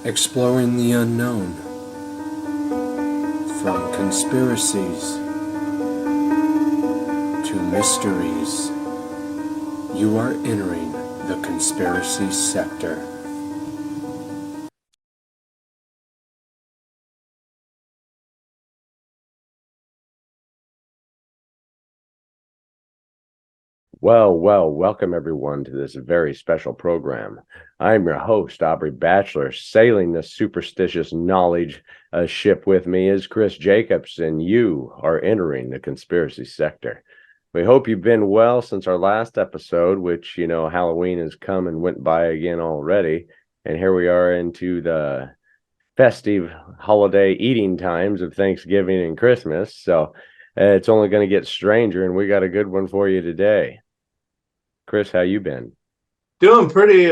Exploring the unknown, from conspiracies to mysteries, you are entering the conspiracy sector. Well, welcome everyone to this very special program. I'm your host, Aubrey Batchelor. Sailing the superstitious knowledge ship with me is Chris Jacobs, and you are entering the conspiracy sector. We hope you've been well since our last episode, which, Halloween has come and went by again already. And here we are into the festive holiday eating times of Thanksgiving and Christmas. So it's only going to get stranger, and we got a good one for you today. Chris, how you been? Doing pretty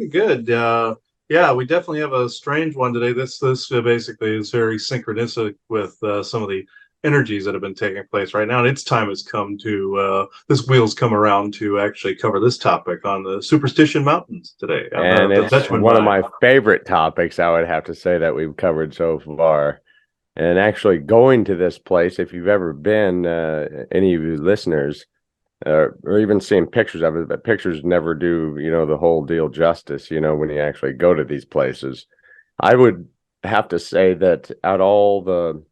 good. Yeah, we definitely have a strange one today. This basically is very synchronistic with some of the energies that have been taking place right now, and its time has come to this wheel's come around to actually cover this topic on the Superstition Mountains today on And the it's Dutchman one of Mine. my favorite topics, I would have to say, that we've covered so far. And actually going to this place, if you've ever been, any of you listeners, or even seeing pictures of it, but pictures never do, the whole deal justice, when you actually go to these places. I would have to say that out all the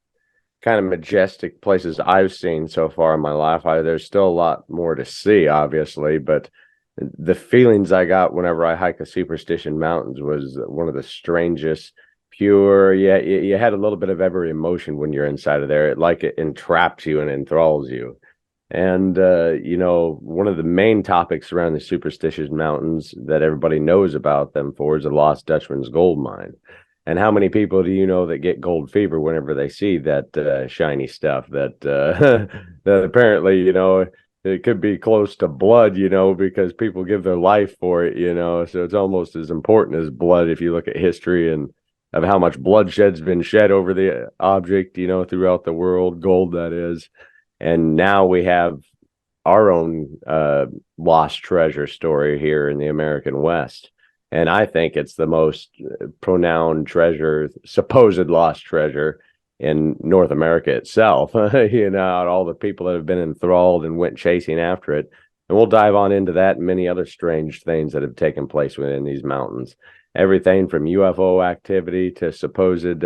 kind of majestic places I've seen so far in my life, there's still a lot more to see, obviously, but the feelings I got whenever I hiked the Superstition Mountains was one of the strangest, pure. Yeah, you had a little bit of every emotion when you're inside of there. It entraps you and enthralls you. And one of the main topics around the Superstitious Mountains that everybody knows about them for is the Lost Dutchman's gold mine. And how many people do you know that get gold fever whenever they see that shiny stuff that that apparently, it could be close to blood, because people give their life for it, so it's almost as important as blood if you look at history and of how much bloodshed's been shed over the object, throughout the world, gold that is. And now we have our own lost treasure story here in the American West. And I think it's the most pronounced treasure, supposed lost treasure in North America itself. All the people that have been enthralled and went chasing after it. And we'll dive on into that and many other strange things that have taken place within these mountains. Everything from UFO activity to supposed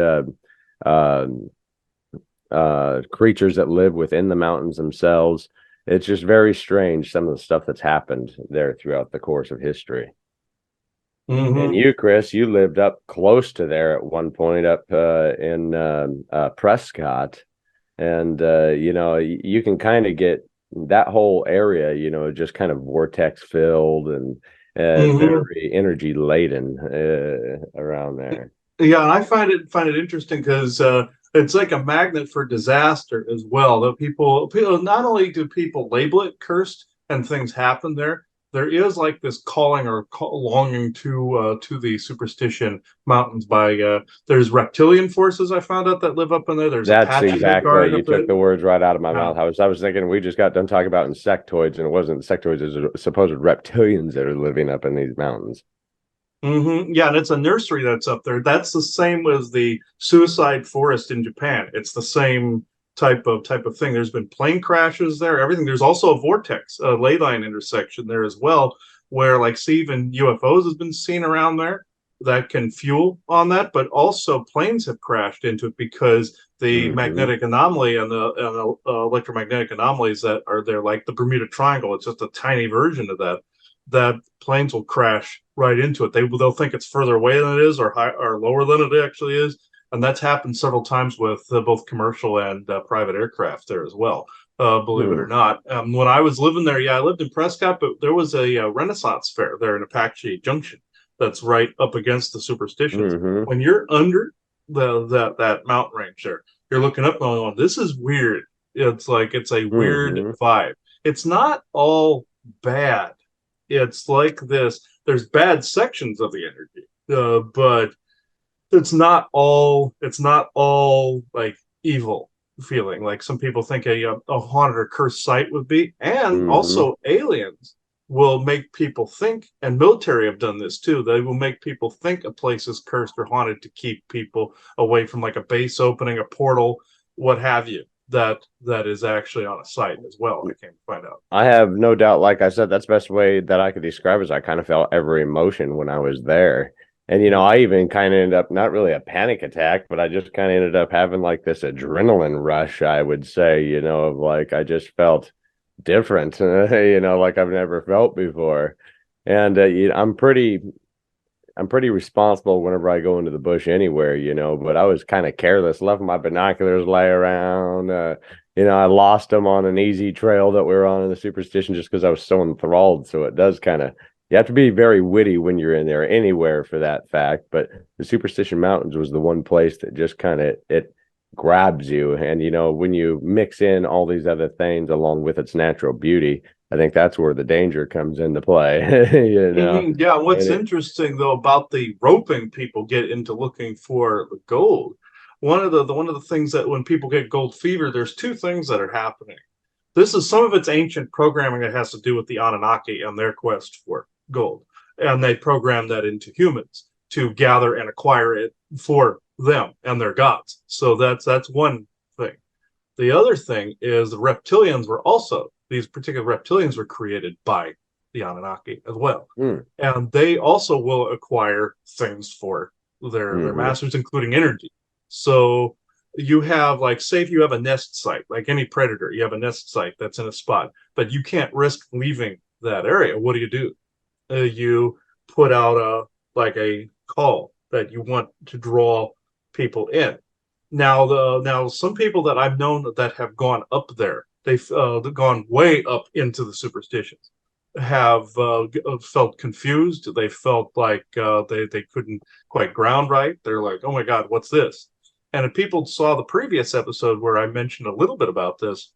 uh, creatures that live within the mountains themselves. It's just very strange, some of the stuff that's happened there throughout the course of history. And Mm-hmm. you, Chris, you lived up close to there at one point up in Prescott. And, you can kind of get that whole area, just kind of vortex filled and Mm-hmm. very energy laden around there. Yeah, and I find it interesting because it's like a magnet for disaster as well. That people not only do people label it cursed and things happen there, there is like this calling or longing to the Superstition Mountains by there's reptilian forces I found out that live up in there. There's That's Apache that exactly. guard You up took there. the words right out of my Yeah. mouth. I was thinking we just got done talking about insectoids, and it wasn't insectoids, it's supposed reptilians that are living up in these mountains. Yeah, and it's a nursery that's up there. That's the same as the suicide forest in Japan. It's the same type of thing. There's been plane crashes there, everything. There's also a vortex, a ley line intersection there as well, where like see even UFOs has been seen around there that can fuel on that, but also planes have crashed into it because the Hmm. magnetic anomaly and the electromagnetic anomalies that are there, like the Bermuda Triangle. It's just a tiny version of that planes will crash right into it. They'll think it's further away than it is, or high or lower than it actually is, and that's happened several times with both commercial and private aircraft there as well. Believe it or Hmm. not, when I was living there, yeah, I lived in Prescott, but there was a Renaissance fair there in Apache Junction that's right up against the Superstitions. Hmm. When you're under that mountain range there, you're looking up going, "Oh, this is weird." It's like it's a weird Hmm. vibe. It's not all bad. It's like this. There's bad sections of the energy, but it's not all like evil feeling like some people think a haunted or cursed site would be, and Hmm. also aliens. will make people think, and military have done this too, they will make people think a place is cursed or haunted to keep people away from like a base opening, a portal, what have you, that is actually on a site as well. I came to find out. I have no doubt, like I said, that's the best way that I could describe it, is I kind of felt every emotion when I was there. And, I even kind of ended up, not really a panic attack, but I just kind of ended up having like this adrenaline rush, I would say, of like, I just felt different, like I've never felt before. And I'm pretty responsible whenever I go into the bush anywhere, but I was kind of careless, left my binoculars lay around. I lost them on an easy trail that we were on in the Superstition just because I was so enthralled. So it does kind of, you have to be very witty when you're in there, anywhere for that fact. But the Superstition Mountains was the one place that just kind of, it grabs you. And, when you mix in all these other things along with its natural beauty, I think that's where the danger comes into play. Yeah, what's interesting though about the roping people get into looking for the gold, one of the things that when people get gold fever, there's two things that are happening. This is some of its ancient programming that has to do with the Anunnaki and their quest for gold, and they program that into humans to gather and acquire it for them and their gods. So that's one thing. The other thing is the reptilians were also, these particular reptilians were created by the Anunnaki as well. And they also will acquire things for their masters, including energy. So you have, like, say if you have a nest site, like any predator, you have a nest site that's in a spot, but you can't risk leaving that area. What do? You put out a call that you want to draw people in. Now some people that I've known that have gone up there, they've gone way up into the Superstitions, have felt confused. They felt like they couldn't quite ground right. They're like, oh my God, what's this? And if people saw the previous episode where I mentioned a little bit about this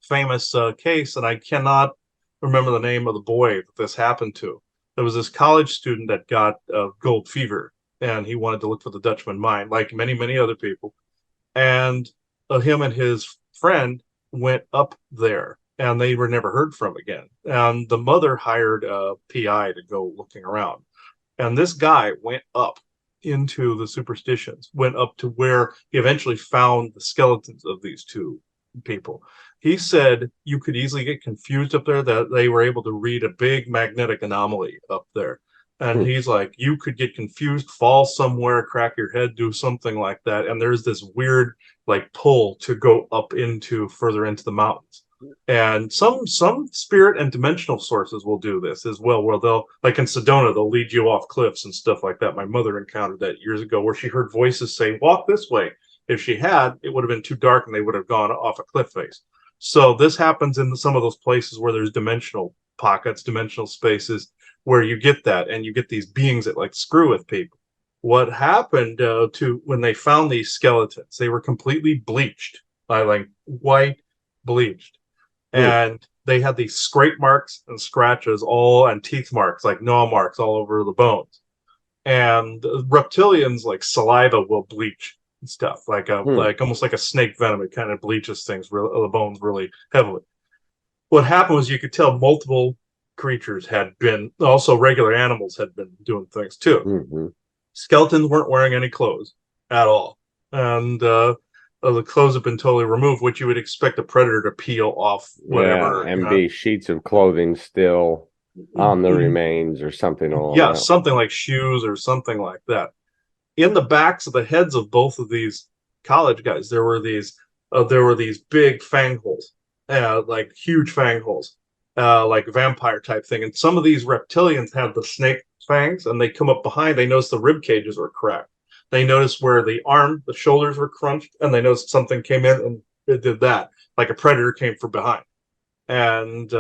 famous case, and I cannot remember the name of the boy that this happened to. There was this college student that got gold fever, and he wanted to look for the Dutchman mine, like many, many other people. And him and his friend went up there, and they were never heard from again. And the mother hired a PI to go looking around. And this guy went up into the Superstitions, went up to where he eventually found the skeletons of these two people. He said you could easily get confused up there, that they were able to read a big magnetic anomaly up there. And he's like, you could get confused, fall somewhere, crack your head, do something like that. And there's this weird like pull to go up into further into the mountains. And some spirit and dimensional sources will do this as well, where they'll, like in Sedona, they'll lead you off cliffs and stuff like that. My mother encountered that years ago, where she heard voices say, walk this way. If she had, it would have been too dark and they would have gone off a cliff face. So this happens in some of those places where there's dimensional pockets, dimensional spaces, where you get that, and you get these beings that like screw with people. What happened to when they found these skeletons, they were completely bleached, like white bleached. And they had these scrape marks and scratches all, and teeth marks, like gnaw marks all over the bones. And reptilians, like saliva, will bleach and stuff, like almost like a snake venom. It kind of bleaches things, the bones really heavily. What happened was you could tell multiple creatures had been, also regular animals had been doing things too. Skeletons weren't wearing any clothes at all. And the clothes have been totally removed, which you would expect a predator to peel off whatever. Yeah, and be sheets of clothing still on the remains or something. Something like shoes or something like that. In the backs of the heads of both of these college guys, there were these big fang holes, like huge fang holes, like vampire type thing. And some of these reptilians had the snake fangs, and they come up behind. They noticed the rib cages were cracked. They noticed where the shoulders were crunched, and they noticed something came in and it did that, like a predator came from behind, and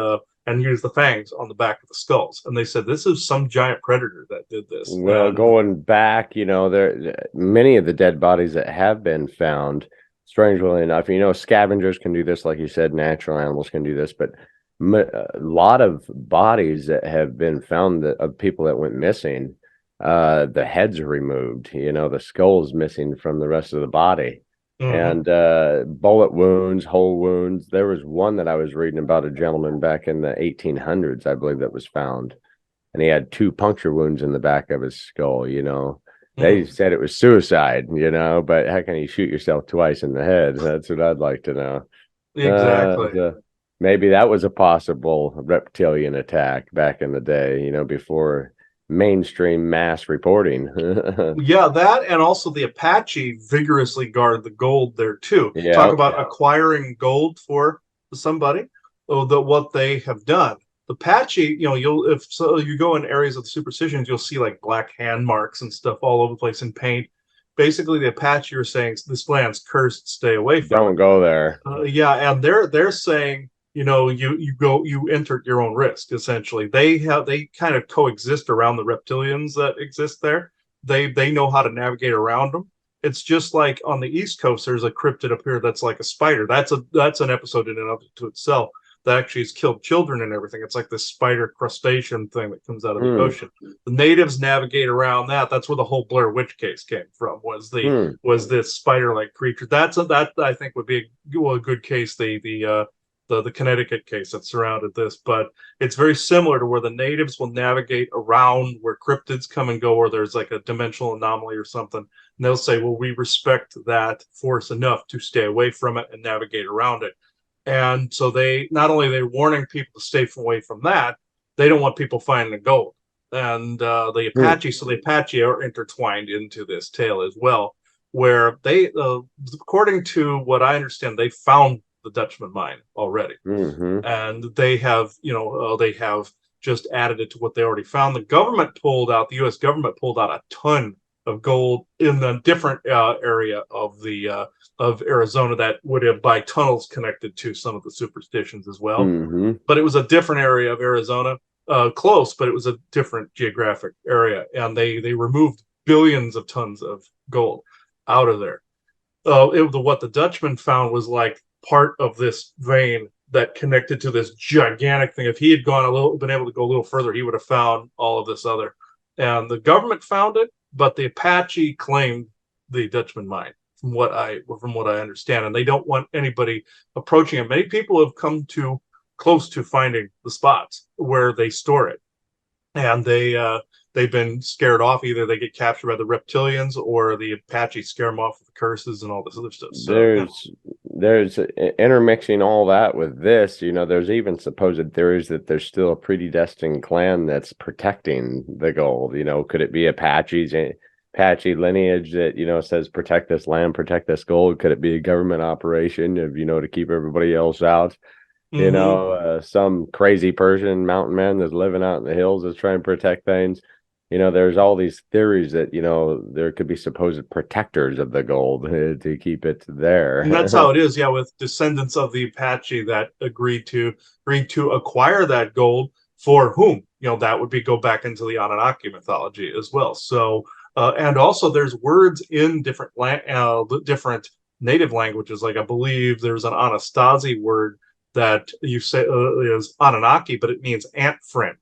used the fangs on the back of the skulls. And they said this is some giant predator that did this. Well, going back, there many of the dead bodies that have been found, strangely enough, scavengers can do this, like you said, natural animals can do this, but a lot of bodies that have been found of people that went missing, the heads are removed, the skull is missing from the rest of the body. Hmm. and bullet wounds, hole wounds. There was one that I was reading about, a gentleman back in the 1800s, I believe, that was found, and he had two puncture wounds in the back of his skull. They Hmm. said it was suicide, but how can you shoot yourself twice in the head? That's what I'd like to know. Exactly. Maybe that was a possible reptilian attack back in the day, before mainstream mass reporting. Yeah, that and also the Apache vigorously guard the gold there too. Talk Yep. about acquiring gold for somebody. Oh, what they have done. The Apache, you'll if so you go in areas of the superstitions, you'll see like black hand marks and stuff all over the place in paint. Basically, the Apache are saying this land's cursed, stay away from it. Don't go there. Yeah, and they're saying, you enter at your own risk. Essentially, they kind of coexist around the reptilians that exist there. They know how to navigate around them. It's just like on the East Coast, there's a cryptid up here that's like a spider. That's an episode in and of to itself that actually has killed children and everything. It's like this spider crustacean thing that comes out of the Hmm. ocean. The natives navigate around that. That's where the whole Blair Witch case came from. Hmm. Was this spider-like creature? That I think would be a good case. The Connecticut case that surrounded this, but it's very similar to where the natives will navigate around where cryptids come and go, or there's like a dimensional anomaly or something, and they'll say, "Well, we respect that force enough to stay away from it and navigate around it." And so they not only they're warning people to stay away from that, they don't want people finding the gold. And Hmm. the Apache are intertwined into this tale as well, where according to what I understand, they found the Dutchman mine already, Hmm. and they have just added it to what they already found. The U.S. government pulled out a ton of gold in the different area of Arizona that would have by tunnels connected to some of the superstitions as well. Hmm. But it was a different area of Arizona, close, but it was a different geographic area, and they removed billions of tons of gold out of there. What the Dutchman found was like part of this vein that connected to this gigantic thing. If he had been able to go a little further, he would have found all of this other. And the government found it, but the Apache claimed the Dutchman mine, from what I understand, and they don't want anybody approaching it. Many people have come to close to finding the spots where they store it, and they've been scared off. Either they get captured by the reptilians or the Apache scare them off with the curses and all this other stuff. So yeah. There's intermixing all that with this. There's even supposed theories that there's still a predestined clan that's protecting the gold. Could it be Apache lineage that says protect this land, protect this gold? Could it be a government operation of to keep everybody else out? Mm-hmm. Some crazy person, mountain man that's living out in the hills is trying to protect things. There's all these theories that, there could be supposed protectors of the gold to keep it And that's there. how it is, yeah, with descendants of the Apache that agreed to acquire that gold for whom? That would be go back into the Anunnaki mythology as well. So, and also there's words in different native languages. Like I believe there's an Anasazi word that you say is Anunnaki, but it means ant friend.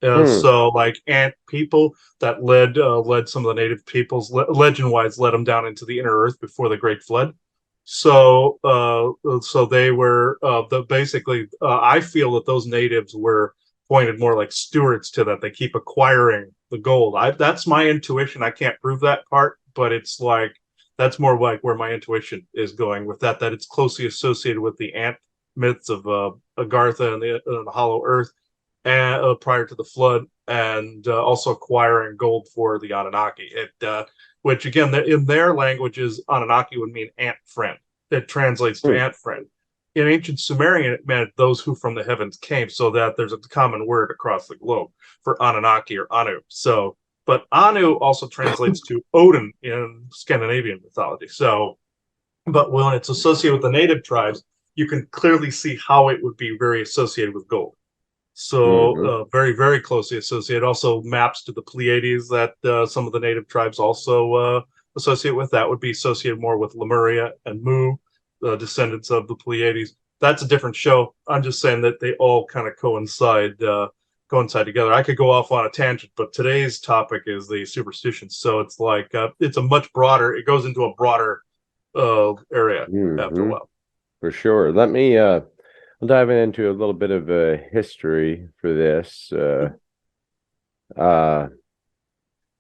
Hmm. So like ant people that led some of the native peoples legend wise led them down into the inner earth before the great flood. So they were basically. I feel that those natives were pointed more like stewards to that. They keep acquiring the gold. That's my intuition. I can't prove that part, but it's like that's more like where my intuition is going with that. That it's closely associated with the ant myths of Agartha and the Hollow Earth, and prior to the flood, and also acquiring gold for the Anunnaki. Which again, in their languages, Anunnaki would mean ant friend. It translates to Hmm. ant friend. In ancient Sumerian, it meant those who from the heavens came, so that there's a common word across the globe for Anunnaki or Anu. So, but Anu also translates to Odin in Scandinavian mythology. So, but when it's associated with the native tribes, you can clearly see how it would be very associated with gold. So Hmm. very, very closely associated. Also maps to the Pleiades that some of the native tribes also associate with. That would be associated more with Lemuria and Mu, the descendants of the Pleiades. That's a different show. I'm just saying that they all kind of coincide together. I could go off on a tangent, but today's topic is the superstitions. So it's like it's a much broader. It goes into a broader area after a Mhm. while. For sure. Let me I'll dive into a little bit of history for this. Uh,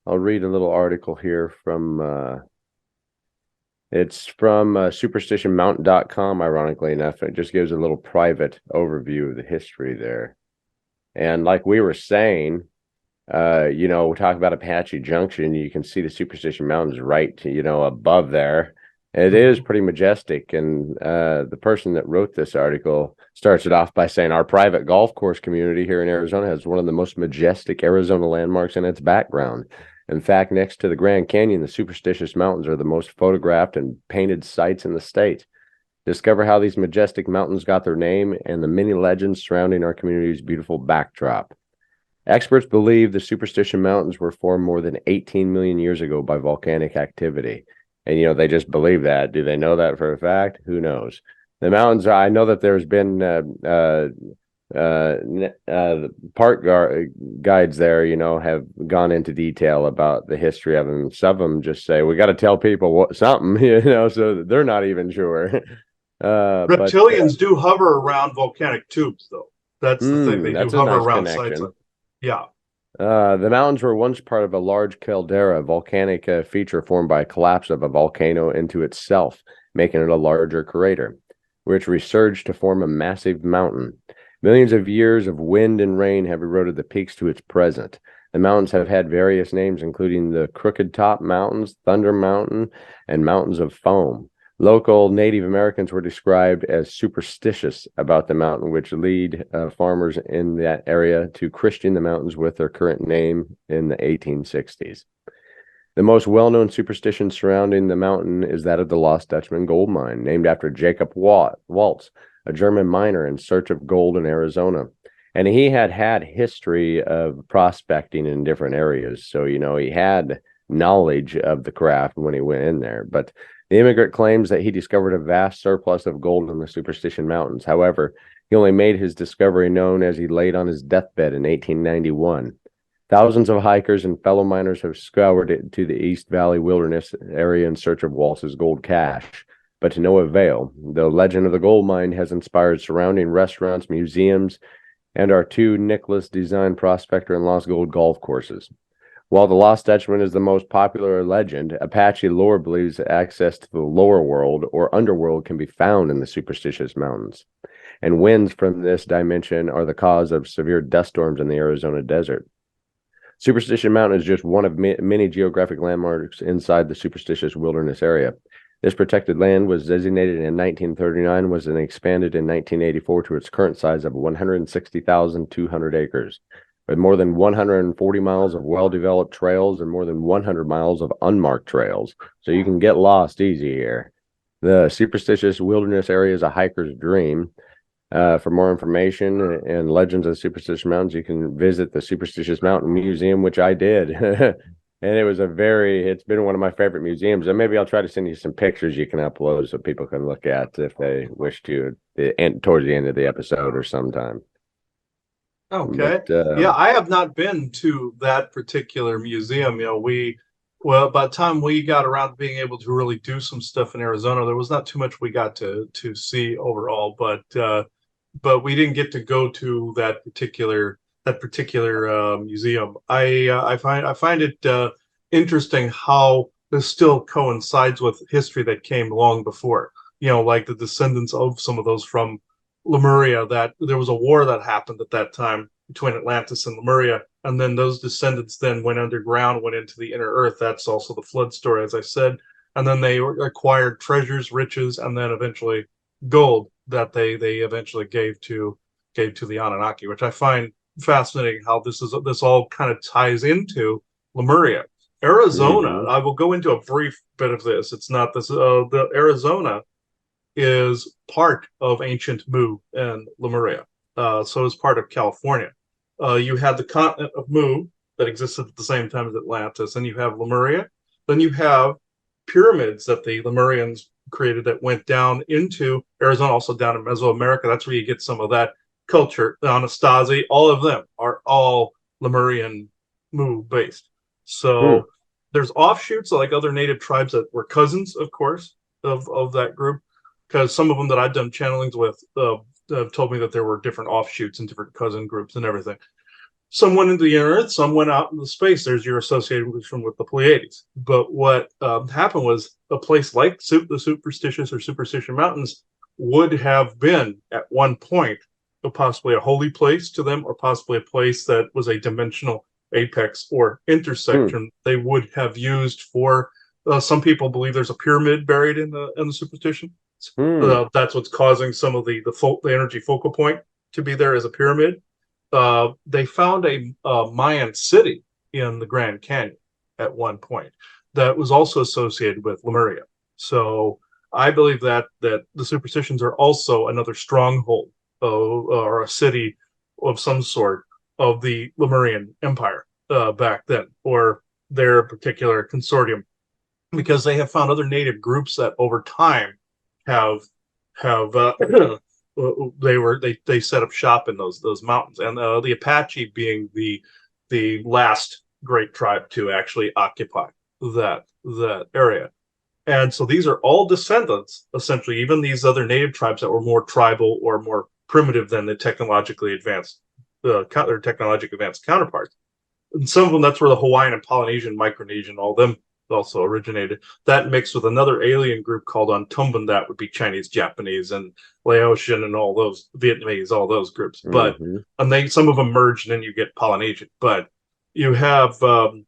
I'll read a little article here from it's from superstitionmountain.com, ironically enough. It just gives a little private overview of the history there. And like we were saying, we talk about Apache Junction, you can see the Superstition Mountains right, above there. It is pretty majestic. And the person that wrote this article starts it off by saying our private golf course community here in Arizona has one of the most majestic Arizona landmarks in its background. In fact, next to the Grand Canyon, the Superstitious Mountains are the most photographed and painted sites in the state. Discover how these majestic mountains got their name and the many legends surrounding our community's beautiful backdrop. Experts believe the Superstition Mountains were formed more than 18 million years ago by volcanic activity. And, they just believe that. Do they know that for a fact? Who knows? The mountains, I know that there's been park guides there, have gone into detail about the history of them. Some of them just say, we got to tell people something, so they're not even sure. Reptilians do hover around volcanic tubes, though. That's the thing. They do that's a hover nice around connection. sites. Yeah. The mountains were once part of a large caldera, volcanic feature formed by a collapse of a volcano into itself, making it a larger crater, which resurged to form a massive mountain. Millions of years of wind and rain have eroded the peaks to its present. The mountains have had various names, including the Crooked Top Mountains, Thunder Mountain, and Mountains of Foam. Local Native Americans were described as superstitious about the mountain, which lead farmers in that area to christen the mountains with their current name in the 1860s. The most well-known superstition surrounding the mountain is that of the Lost Dutchman gold mine, named after Jacob Waltz, a German miner in search of gold in Arizona. And he had history of prospecting in different areas. So, he had knowledge of the craft when he went in there. But the immigrant claims that he discovered a vast surplus of gold in the Superstition Mountains. However, he only made his discovery known as he laid on his deathbed in 1891. Thousands of hikers and fellow miners have scoured it to the East Valley Wilderness area in search of Waltz's gold cache, but to no avail. The legend of the gold mine has inspired surrounding restaurants, museums, and our two Nicholas-designed prospector and lost gold golf courses. While the Lost Dutchman is the most popular legend, Apache lore believes that access to the lower world or underworld can be found in the Superstitious Mountains, and winds from this dimension are the cause of severe dust storms in the Arizona desert. Superstition Mountain is just one of many geographic landmarks inside the Superstitious Wilderness area. This protected land was designated in 1939, was then expanded in 1984 to its current size of 160,200 acres. With more than 140 miles of well-developed trails and more than 100 miles of unmarked trails. So you can get lost easy here. The Superstitious Wilderness area is a hiker's dream. For more information and legends of the Superstitious Mountains, you can visit the Superstitious Mountain Museum, which I did. And it's been one of my favorite museums. And maybe I'll try to send you some pictures you can upload so people can look at if they wish to, towards the end of the episode or sometime. Okay. Yeah, I have not been to that particular museum. By the time we got around to being able to really do some stuff in Arizona, there was not too much we got to see overall, but we didn't get to go to that particular museum. I find it interesting how this still coincides with history that came long before. Like the descendants of some of those from Lemuria, that there was a war that happened at that time between Atlantis and Lemuria, and then those descendants then went underground, went into the inner earth. That's also the flood story, as I said. And then they acquired treasures, riches, and then eventually gold that they eventually gave to the Anunnaki, which I find fascinating how this all kind of ties into Lemuria. Arizona, I will go into a brief bit of this. It's not this the Arizona is part of ancient Mu and Lemuria. So it's part of California. You had the continent of Mu that existed at the same time as Atlantis, and you have Lemuria. Then you have pyramids that the Lemurians created that went down into Arizona, also down in Mesoamerica. That's where you get some of that culture. The Anasazi, all of them are all Lemurian Mu based. So there's offshoots like other native tribes that were cousins, of course. of that group, because some of them that I've done channelings with have told me that there were different offshoots and different cousin groups and everything. Some went into the inner earth, some went out into space. There's your association with the Pleiades. But what happened was a place like the Superstitious or Superstition Mountains would have been at one point possibly a holy place to them, or possibly a place that was a dimensional apex or intersection they would have used for. Some people believe there's a pyramid buried in the Superstition. That's what's causing some of the energy focal point to be there as a pyramid. They found a Mayan city in the Grand Canyon at one point that was also associated with Lemuria. So I believe that the Superstitions are also another stronghold or a city of some sort of the Lemurian Empire back then, or their particular consortium, because they have found other native groups that over time have they set up shop in those mountains, and the Apache being the last great tribe to actually occupy that area. And so these are all descendants, essentially, even these other native tribes that were more tribal or more primitive than the technologically advanced counterparts. And some of them, that's where the Hawaiian and Polynesian, Micronesian, all them also originated. That mixed with another alien group called Untumban, that would be Chinese, Japanese, and Laotian, and all those Vietnamese, all those groups. But and some of them merged, and then you get Polynesian. But you have the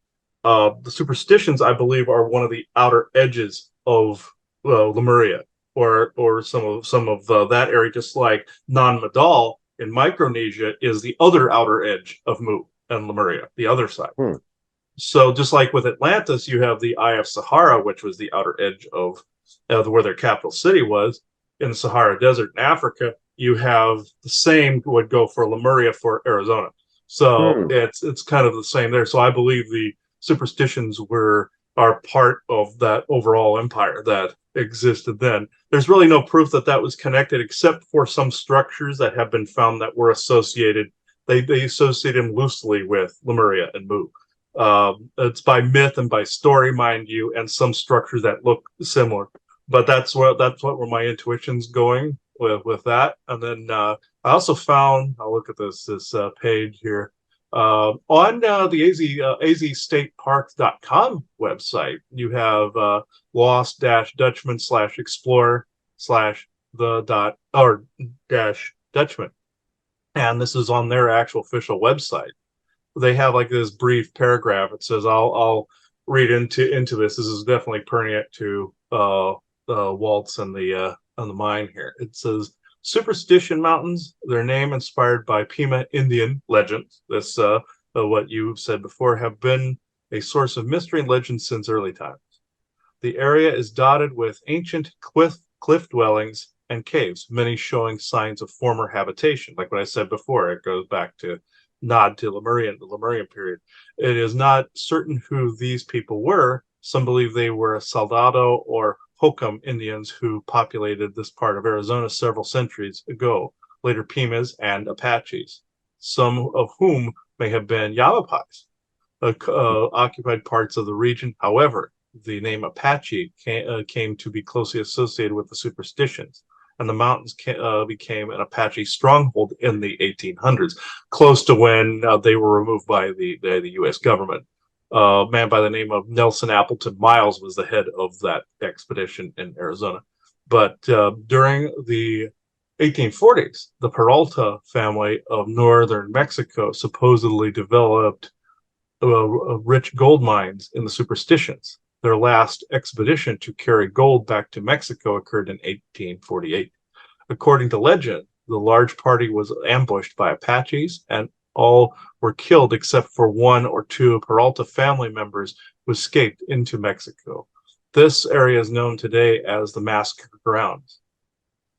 Superstitions, I believe, are one of the outer edges of Lemuria, or some of that area, just like Non-Madal in Micronesia is the other outer edge of Mu and Lemuria, the other side. So just like with Atlantis, you have the Eye of Sahara, which was the outer edge of where their capital city was in the Sahara Desert in Africa. You have the same would go for Lemuria for Arizona. So it's kind of the same there. So I believe the Superstitions are part of that overall empire that existed then. There's really no proof that was connected, except for some structures that have been found that were associated. They associate them loosely with Lemuria and Mu. It's by myth and by story, mind you, and some structures that look similar. But that's what where my intuition's going with that. And then I also found, I'll look at this page here, on the azstateparks.com website. You have lost-dutchman/explore/the-Dutchman, and this is on their actual official website. They have like this brief paragraph. It says, I'll read into this. This is definitely pertinent to Waltz and the mine here. It says, Superstition Mountains, their name inspired by Pima Indian legends. This, what you said before, have been a source of mystery and legend since early times. The area is dotted with ancient cliff dwellings and caves, many showing signs of former habitation. Like what I said before, it goes back to nod to the Lemurian period. It is not certain who these people were. Some believe they were Soldado or Hokum Indians who populated this part of Arizona several centuries ago, later Pimas and Apaches, some of whom may have been Yavapais, occupied parts of the region. However, the name Apache came to be closely associated with the Superstitions, and the mountains became an Apache stronghold in the 1800s, close to when they were removed by the U.S. government. A man by the name of Nelson Appleton Miles was the head of that expedition in Arizona. But during the 1840s, the Peralta family of northern Mexico supposedly developed rich gold mines in the Superstitions. Their last expedition to carry gold back to Mexico occurred in 1848. According to legend, the large party was ambushed by Apaches, and all were killed except for one or two Peralta family members who escaped into Mexico. This area is known today as the Massacre Grounds.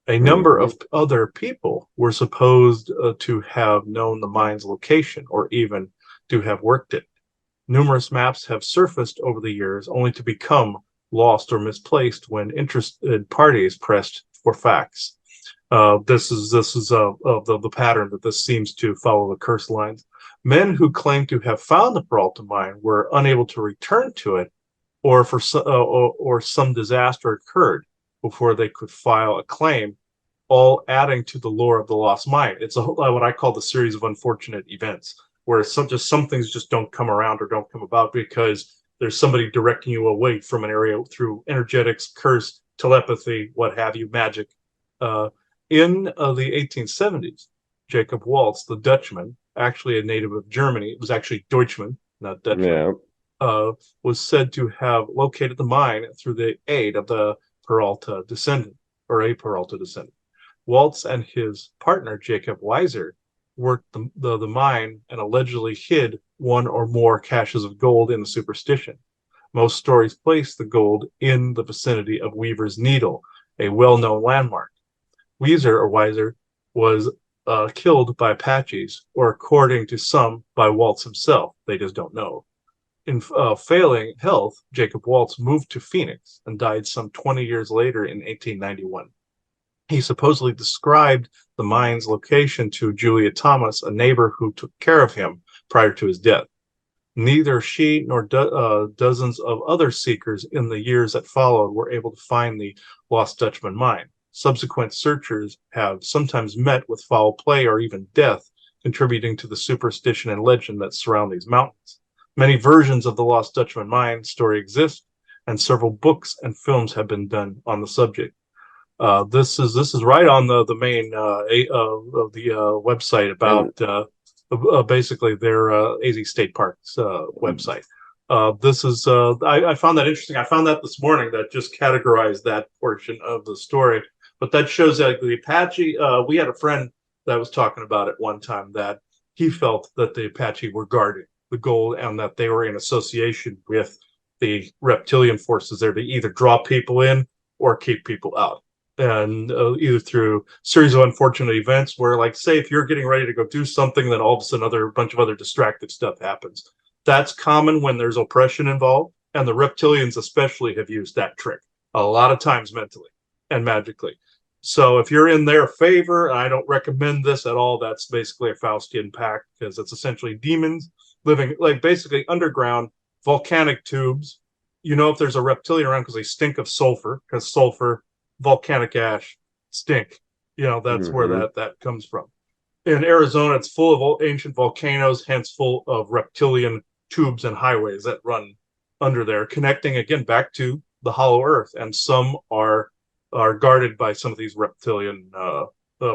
A number of other people were supposed to have known the mine's location or even to have worked it. Numerous maps have surfaced over the years, only to become lost or misplaced when interested parties pressed for facts. This is the pattern that this seems to follow the curse lines. Men who claim to have found the Peralta mine were unable to return to it, or some disaster occurred. before they could file a claim, all adding to the lore of the lost mine. It's what I call the series of unfortunate events, where some things just don't come around or don't come about because there's somebody directing you away from an area through energetics, curse, telepathy, what have you, magic. In the 1870s, Jacob Waltz, the Dutchman, actually a native of Germany, it was actually Deutschman, not Dutchman, was said to have located the mine through the aid of the Peralta descendant, or a Peralta descendant. Waltz and his partner, Jacob Weiser, worked the mine and allegedly hid one or more caches of gold in the Superstition. Most stories place the gold in the vicinity of Weaver's Needle, a well-known landmark. Weiser was killed by Apaches, or according to some, by Waltz himself. They just don't know. In failing health, Jacob Waltz moved to Phoenix and died some 20 years later in 1891. He supposedly described the mine's location to Julia Thomas, a neighbor who took care of him prior to his death. Neither she nor dozens of other seekers in the years that followed were able to find the Lost Dutchman mine. Subsequent searchers have sometimes met with foul play or even death, contributing to the superstition and legend that surround these mountains. Many versions of the Lost Dutchman mine story exist, and several books and films have been done on the subject. This is right on the main of the website about basically their AZ State Park's website. This is I found that interesting. I found that this morning, that just categorized that portion of the story. But that shows that the Apache. We had a friend that was talking about it one time, that he felt that the Apache were guarding the gold and that they were in association with the reptilian forces there to either draw people in or keep people out. And either through series of unfortunate events where, like, say, if you're getting ready to go do something, then all of a sudden a bunch of other distracted stuff happens. That's common when there's oppression involved, and the reptilians especially have used that trick a lot of times mentally and magically. So if you're in their favor, I don't recommend this at all. That's basically a Faustian pact, because it's essentially demons living, like, basically underground volcanic tubes. You know, if there's a reptilian around because they stink of sulfur, because sulfur, volcanic ash stink. You know, that's where that comes from. In Arizona, it's full of ancient volcanoes, hence full of reptilian tubes and highways that run under there, connecting again back to the hollow earth. And some are guarded by some of these reptilian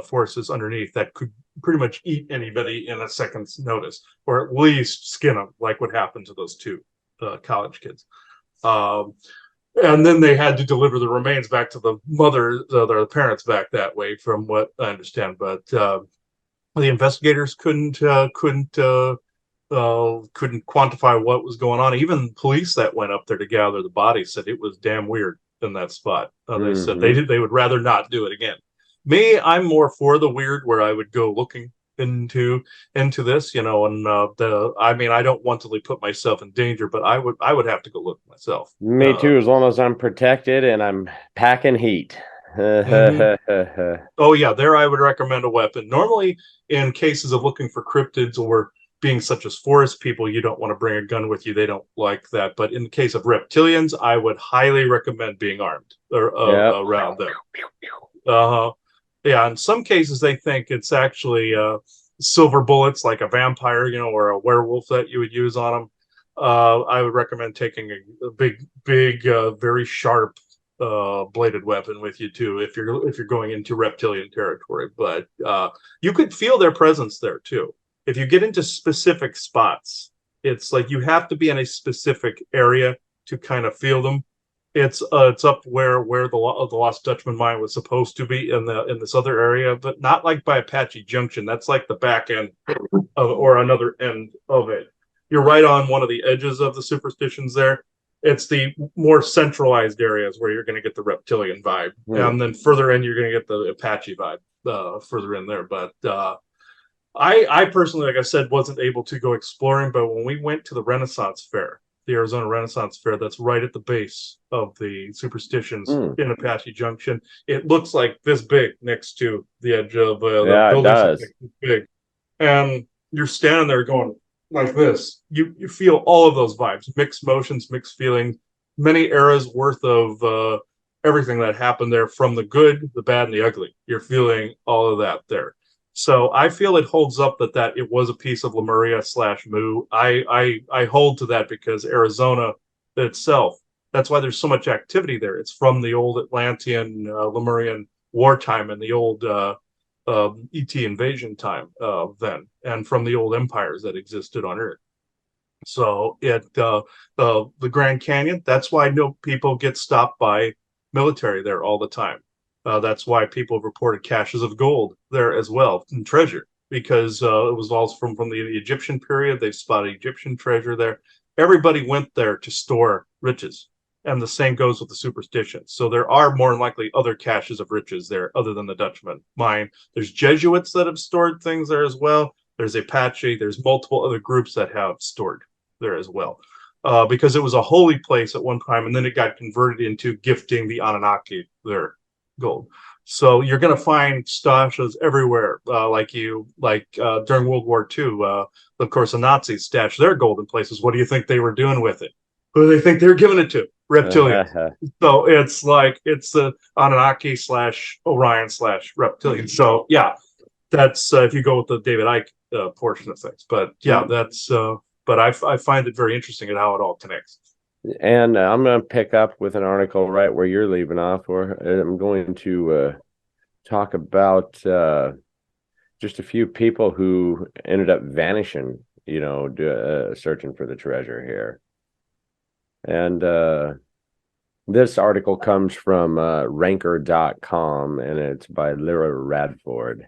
forces underneath that could pretty much eat anybody in a second's notice, or at least skin them, like what happened to those two college kids. And then they had to deliver the remains back to the the parents back that way, from what I understand. But the investigators couldn't quantify what was going on. Even police that went up there to gather the bodies said it was damn weird in that spot. They said they would rather not do it again. Me, I'm more for the weird, where I would go looking into this, you know, and I mean, I don't want to put myself in danger, but I would have to go look myself. Me too, as long as I'm protected and I'm packing heat. Oh yeah, there I would recommend a weapon. Normally, in cases of looking for cryptids or being such as forest people, you don't want to bring a gun with you. They don't like that. But in the case of reptilians, I would highly recommend being armed around them. Yeah, in some cases they think it's actually silver bullets, like a vampire, you know, or a werewolf that you would use on them. I would recommend taking a big, very sharp bladed weapon with you too, if you're going into reptilian territory. But you could feel their presence there too. If you get into specific spots, it's like you have to be in a specific area to kind of feel them. It's up where the Lost Dutchman mine was supposed to be in this other area, but not like by Apache Junction. That's like the back end or another end of it. You're right on one of the edges of the superstitions there. It's the more centralized areas where you're going to get the reptilian vibe, and then further in you're going to get the Apache vibe further in there. But I personally, like I said, wasn't able to go exploring. But when we went to the Renaissance Fair, the Arizona Renaissance Fair, that's right at the base of the Superstitions in Apache Junction. It looks like this big next to the edge of the building. It does. Big, and you're standing there going like this. You feel all of those vibes, mixed motions, mixed feelings, many eras worth of everything that happened there, from the good, the bad, and the ugly. You're feeling all of that there. So I feel it holds up that it was a piece of Lemuria / Mu. I hold to that because Arizona itself, that's why there's so much activity there. It's from the old Atlantean, Lemurian wartime and the old ET invasion time then, and from the old empires that existed on Earth. So the Grand Canyon, that's why no people get stopped by military there all the time. That's why people have reported caches of gold there as well, and treasure, because it was all from the Egyptian period. They spotted Egyptian treasure there. Everybody went there to store riches, and the same goes with the Superstition. So there are more than likely other caches of riches there other than the Dutchman mine. There's Jesuits that have stored things there as well. There's Apache. There's multiple other groups that have stored there as well, because it was a holy place at one time, and then it got converted into gifting the Anunnaki their gold. So you're going to find stashes everywhere, like during World War II. Of course, the Nazis stashed their gold in places. What do you think they were doing with it? Who do they think they were giving it to? Reptilians. So it's like it's the Anunnaki / Orion / reptilian. So yeah, that's if you go with the David Icke portion of things. But yeah, that's. But I find it very interesting at how it all connects. And I'm going to pick up with an article right where you're leaving off, or I'm going to talk about just a few people who ended up vanishing, searching for the treasure here. And this article comes from ranker.com, and it's by Lyra Radford.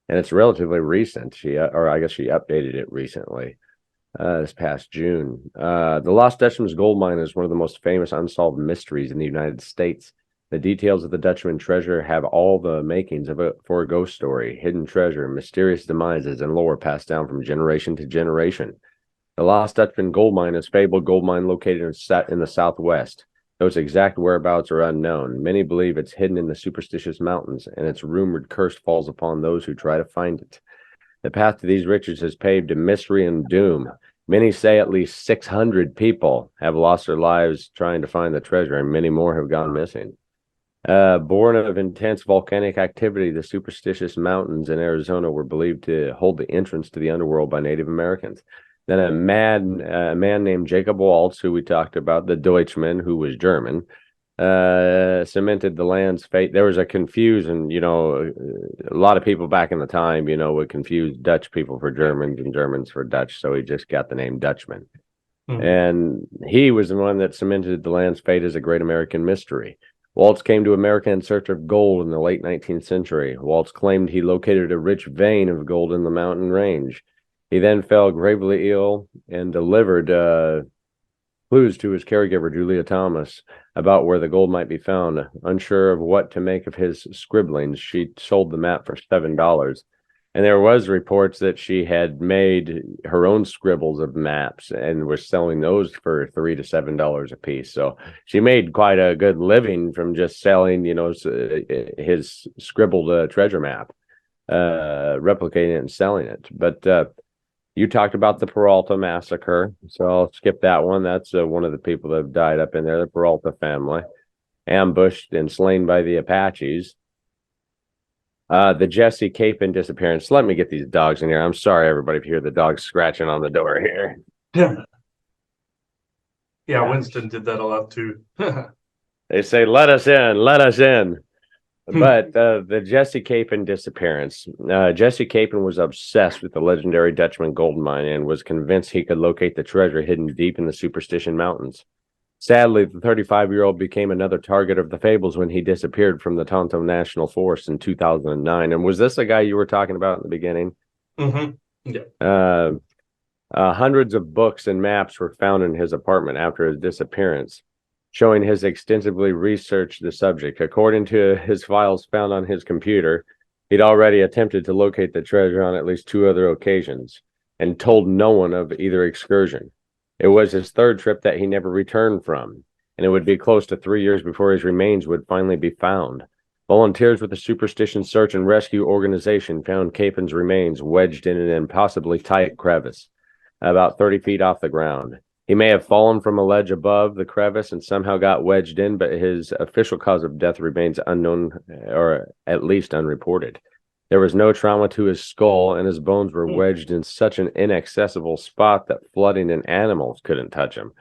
And it's relatively recent. I guess she updated it recently. This past June. The Lost Dutchman's gold mine is one of the most famous unsolved mysteries in the United States. The details of the Dutchman treasure have all the makings for a ghost story, hidden treasure, mysterious demises, and lore passed down from generation to generation. The Lost Dutchman gold mine is a fabled gold mine located in the Southwest. Though its exact whereabouts are unknown, many believe it's hidden in the Superstitious Mountains, and its rumored curse falls upon those who try to find it. The path to these riches is paved in mystery and doom. Many say at least 600 people have lost their lives trying to find the treasure, and many more have gone missing. Born of intense volcanic activity, the Superstitious Mountains in Arizona were believed to hold the entrance to the underworld by Native Americans. Then a man named Jacob Waltz, who we talked about, the Deutschman, who was German, cemented the land's fate. There was a confusion, a lot of people back in the time, would confuse Dutch people for Germans and Germans for Dutch, so he just got the name Dutchman. And he was the one that cemented the land's fate as a great American mystery. Waltz came to America in search of gold in the late 19th century. Waltz claimed he located a rich vein of gold in the mountain range. He then fell gravely ill and delivered clues to his caregiver, Julia Thomas, about where the gold might be found. Unsure of what to make of his scribblings, she sold the map for $7. And there was reports that she had made her own scribbles of maps and was selling those for $3 to $7 a piece. So she made quite a good living from just selling, his scribbled treasure map, replicating it and selling it. But you talked about the Peralta massacre, so I'll skip that one. That's one of the people that have died up in there, the Peralta family, ambushed and slain by the Apaches. The Jesse Capin disappearance. Let me get these dogs in here. I'm sorry, everybody, if you hear the dogs scratching on the door here. Yeah, Winston did that a lot too. They say, let us in, let us in. But the Jesse Capin disappearance. Jesse Capin was obsessed with the legendary Dutchman gold mine and was convinced he could locate the treasure hidden deep in the Superstition Mountains. Sadly, the 35-year-old became another target of the fables when he disappeared from the Tonto National Forest in 2009. And was this the guy you were talking about in the beginning? Yeah. Hundreds of books and maps were found in his apartment after his disappearance, showing his extensively researched the subject. According to his files found on his computer, he'd already attempted to locate the treasure on at least 2 other occasions and told no one of either excursion. It was his 3rd trip that he never returned from, and it would be close to 3 years before his remains would finally be found. Volunteers with the Superstition Search and Rescue Organization found Capin's remains wedged in an impossibly tight crevice, about 30 feet off the ground. He may have fallen from a ledge above the crevice and somehow got wedged in, but his official cause of death remains unknown, or at least unreported. There was no trauma to his skull, and his bones were wedged in such an inaccessible spot that flooding and animals couldn't touch him.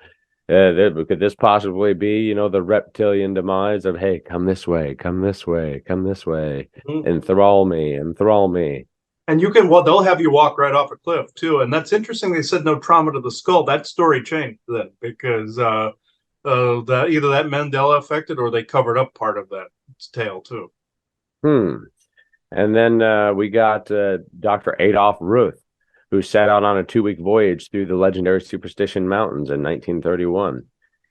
Could this possibly be, the reptilian demise of, hey, come this way, come this way, come this way, enthrall me, enthrall me. And they'll have you walk right off a cliff too. And that's interesting. They said no trauma to the skull. That story changed then because that either that Mandela affected or they covered up part of that tale too. And then we got Dr. Adolf Ruth, who set out on a 2-week voyage through the legendary Superstition Mountains in 1931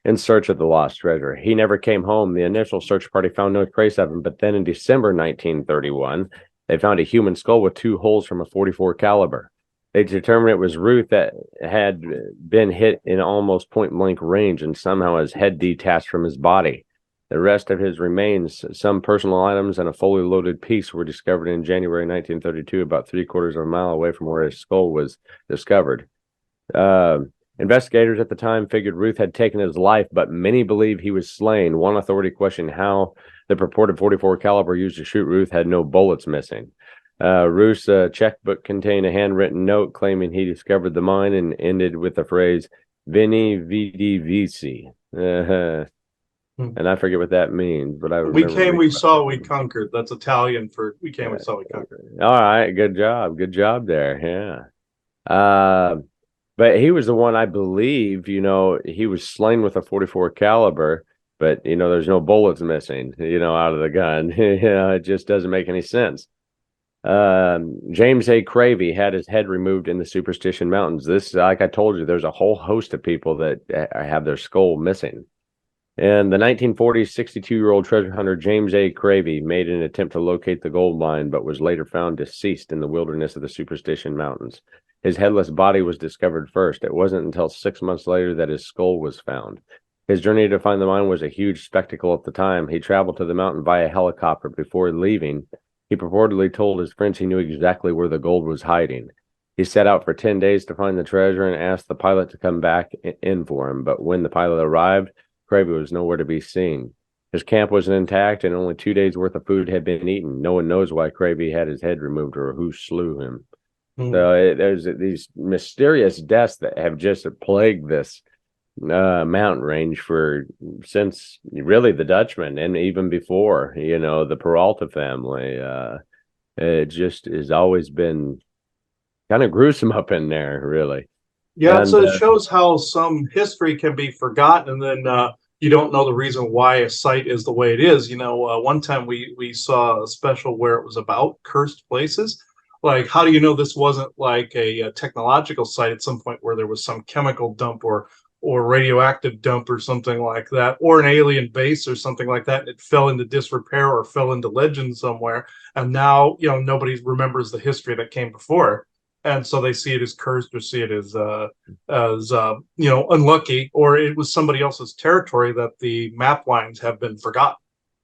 in search of the lost treasure. He never came home. The initial search party found no trace of him, but then in December 1931, they found a human skull with 2 holes from a .44 caliber. They determined it was Ruth that had been hit in almost point-blank range, and somehow his head detached from his body. The rest of his remains, some personal items, and a fully loaded piece were discovered in January 1932, about 3/4 of a mile away from where his skull was discovered. Investigators at the time figured Ruth had taken his life, but many believe he was slain. One authority questioned how the purported .44 caliber used to shoot Ruth had no bullets missing. Ruth's checkbook contained a handwritten note claiming he discovered the mine and ended with the phrase "Veni Vidi Vici." And I forget what that means, but we came, we saw, we conquered. That's Italian for we came, we saw, we conquered. All right, good job there. Yeah. But he was the one, I believe, he was slain with a .44 caliber, but there's no bullets missing, out of the gun. It just doesn't make any sense. James A. Cravey had his head removed in the Superstition Mountains. This, like I told you, there's a whole host of people that have their skull missing. In the 1940s, 62-year-old treasure hunter James A. Cravey made an attempt to locate the gold mine, but was later found deceased in the wilderness of the Superstition Mountains. His headless body was discovered first. It wasn't until 6 months later that his skull was found. His journey to find the mine was a huge spectacle at the time. He traveled to the mountain via helicopter. Before leaving, he purportedly told his friends he knew exactly where the gold was hiding. He set out for 10 days to find the treasure and asked the pilot to come back in for him. But when the pilot arrived, Cravey was nowhere to be seen. His camp was intact and only 2 days' worth of food had been eaten. No one knows why Cravey had his head removed or who slew him. So there's these mysterious deaths that have just plagued this mountain range since really the Dutchmen and even before, the Peralta family. It just has always been kind of gruesome up in there, really. Yeah, and so it shows how some history can be forgotten, and then you don't know the reason why a site is the way it is. One time we saw a special where it was about cursed places. Like, how do you know this wasn't like a technological site at some point where there was some chemical dump or radioactive dump or something like that, or an alien base or something like that, and it fell into disrepair or fell into legend somewhere, and now nobody remembers the history that came before, and so they see it as cursed or see it as unlucky, or it was somebody else's territory that the map lines have been forgotten.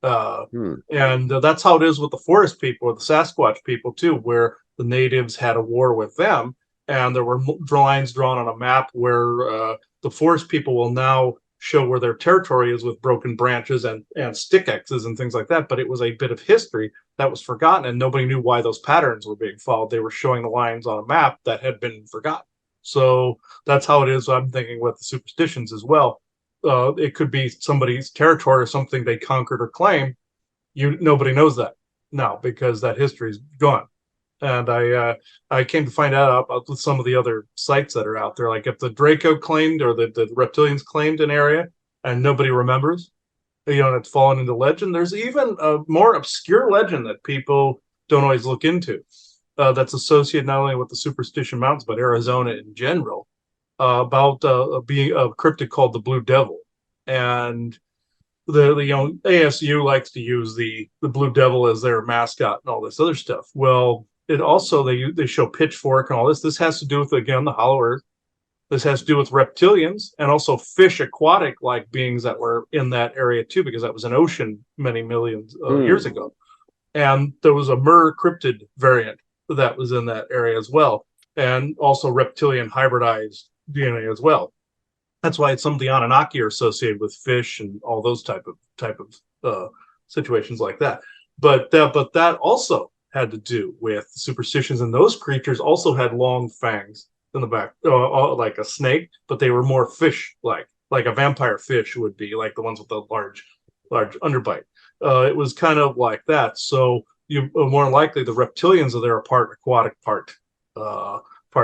And that's how it is with the forest people or the Sasquatch people too, where the natives had a war with them, and there were lines drawn on a map where the forest people will now show where their territory is with broken branches and stick X's and things like that. But it was a bit of history that was forgotten, and nobody knew why those patterns were being followed. They were showing the lines on a map that had been forgotten. So that's how it is. I'm thinking with the superstitions as well. It could be somebody's territory or something they conquered or claimed. Nobody knows that now because that history is gone. And I came to find out about with some of the other sites that are out there, like if the Draco claimed or the reptilians claimed an area and nobody remembers, it's fallen into legend. There's even a more obscure legend that people don't always look into that's associated not only with the Superstition Mountains but Arizona in general, about being a cryptid called the Blue Devil. And the ASU likes to use the Blue Devil as their mascot and all this other stuff. Well, it also they show pitchfork and all this. This has to do with, again, the Hollow Earth. This has to do with reptilians and also fish aquatic like beings that were in that area too, because that was an ocean many millions of years ago. And there was a Mer cryptid variant that was in that area as well, and also reptilian hybridized DNA as well. That's why some of the Anunnaki are associated with fish and all those type of situations like that. But that also had to do with superstitions, and those creatures also had long fangs in the back, like a snake, but they were more fish like a vampire fish would be, like the ones with the large underbite. It was kind of like that. So you more likely the reptilians are there are part aquatic, part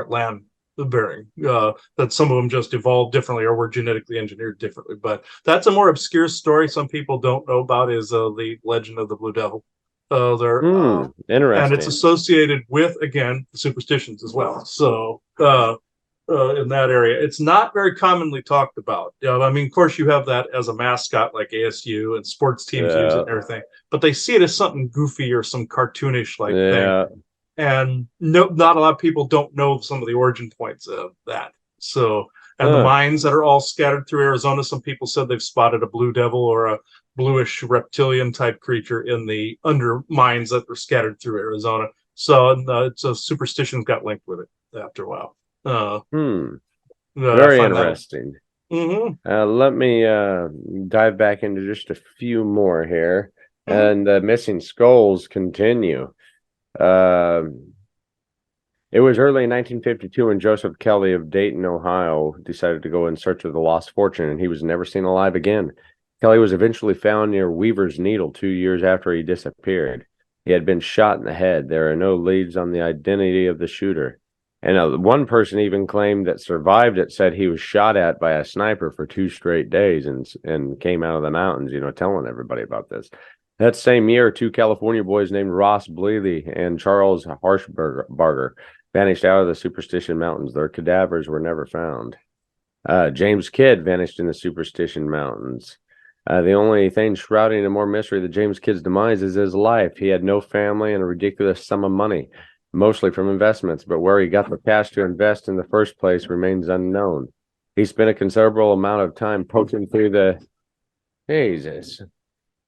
land bearing. That some of them just evolved differently or were genetically engineered differently. But that's a more obscure story some people don't know about, is the legend of the Blue Devil. There and it's Interesting. associated with, again, the superstitions as well. So in that area, it's not very commonly talked about. I mean, of course, you have that as a mascot, like ASU and sports teams use it and everything, but they see it as something goofy or some cartoonish like thing. And no, not a lot of people don't know some of the origin points of that. So, and the mines that are all scattered through Arizona, some people said they've spotted a blue devil or a bluish reptilian type creature in the under mines that were scattered through Arizona. So, it's a superstitions got linked with it after a while. Very interesting. Mm-hmm. Let me dive back into just a few more here, and the missing skulls continue. It was early in 1952 when Joseph Kelly of Dayton, Ohio, decided to go in search of the lost fortune, and he was never seen alive again. Kelly was eventually found near Weaver's Needle 2 years after he disappeared. He had been shot in the head. There are no leads on the identity of the shooter. And one person even claimed that survived it said he was shot at by a sniper for 2 straight days and came out of the mountains, telling everybody about this. That same year, 2 California boys named Ross Bleely and Charles Harshbarger vanished out of the Superstition Mountains. Their cadavers were never found. James Kidd vanished in the Superstition Mountains. The only thing shrouding a more mystery than James Kidd's demise is his life. He had no family and a ridiculous sum of money, mostly from investments, but where he got the cash to invest in the first place remains unknown. He spent a considerable amount of time poking through the... Jesus.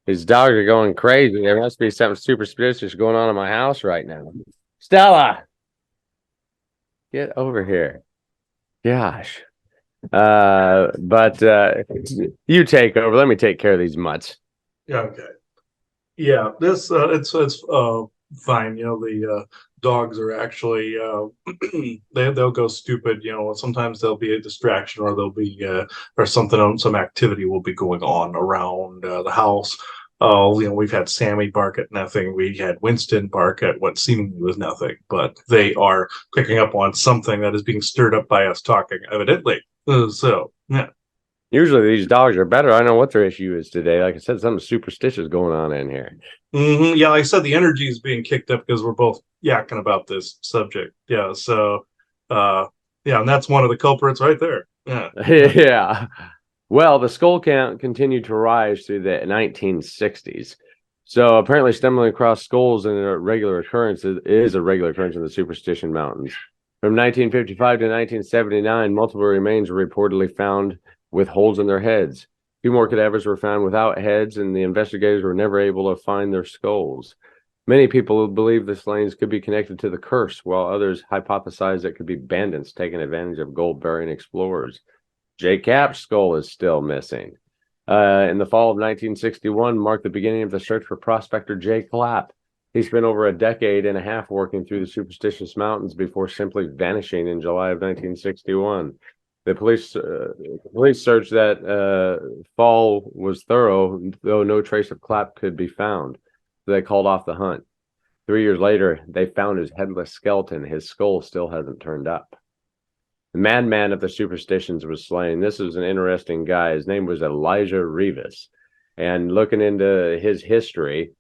His dogs are going crazy. There must be something superstitious going on in my house right now. Stella! Get over here. Gosh. But you take over. Let me take care of these mutts. Yeah, okay. Yeah, this it's fine. The dogs are actually they'll go stupid. Sometimes there'll be a distraction, or there'll be or some activity will be going on around the house. We've had Sammy bark at nothing. We had Winston bark at what seemingly was nothing, but they are picking up on something that is being stirred up by us talking, evidently. So, yeah. Usually these dogs are better. I don't know what their issue is today. Like I said, something superstitious going on in here. Mm-hmm. Yeah, like I said, the energy is being kicked up because we're both yakking about this subject. Yeah, so, yeah, and that's one of the culprits right there. Yeah. Yeah. Well, the skull count continued to rise through the 1960s. So apparently stumbling across skulls is a regular occurrence in the Superstition Mountains. From 1955 to 1979, multiple remains were reportedly found with holes in their heads. 2 more cadavers were found without heads, and the investigators were never able to find their skulls. Many people believe the slayings could be connected to the curse, while others hypothesize it could be bandits taking advantage of gold-bearing explorers. J. Cap's skull is still missing. In the fall of 1961 marked the beginning of the search for prospector J. Clapp. He spent over a decade and a half working through the Superstitious Mountains before simply vanishing in July of 1961. The police search that fall was thorough, though no trace of Clapp could be found. So they called off the hunt. 3 years later, they found his headless skeleton. His skull still hasn't turned up. The madman of the superstitions was slain. This was an interesting guy. His name was Elijah Rivas. And looking into his history,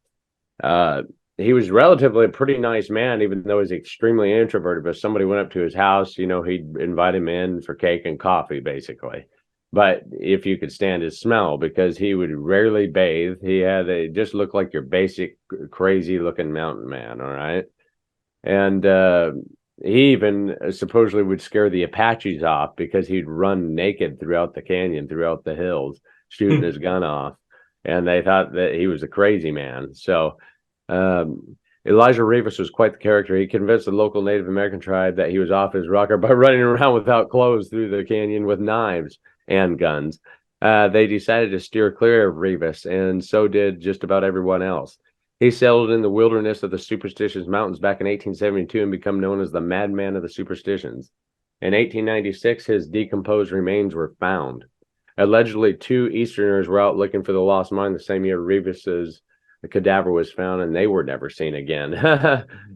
he was relatively a pretty nice man, even though he's extremely introverted. But somebody went up to his house, he'd invite him in for cake and coffee, basically. But if you could stand his smell, because he would rarely bathe. He just looked like your basic crazy looking mountain man, all right? And he even supposedly would scare the Apaches off because he'd run naked throughout the canyon, throughout the hills, shooting his gun off. And they thought that he was a crazy man. So Elijah Rivas was quite the character. He convinced the local Native American tribe that he was off his rocker by running around without clothes through the canyon with knives. and guns. They decided to steer clear of Revis, and so did just about everyone else. He settled in the wilderness of the Superstitions Mountains back in 1872 and became known as the Madman of the Superstitions. In 1896, his decomposed remains were found. Allegedly, 2 Easterners were out looking for the lost mine the same year Revis's cadaver was found, and they were never seen again.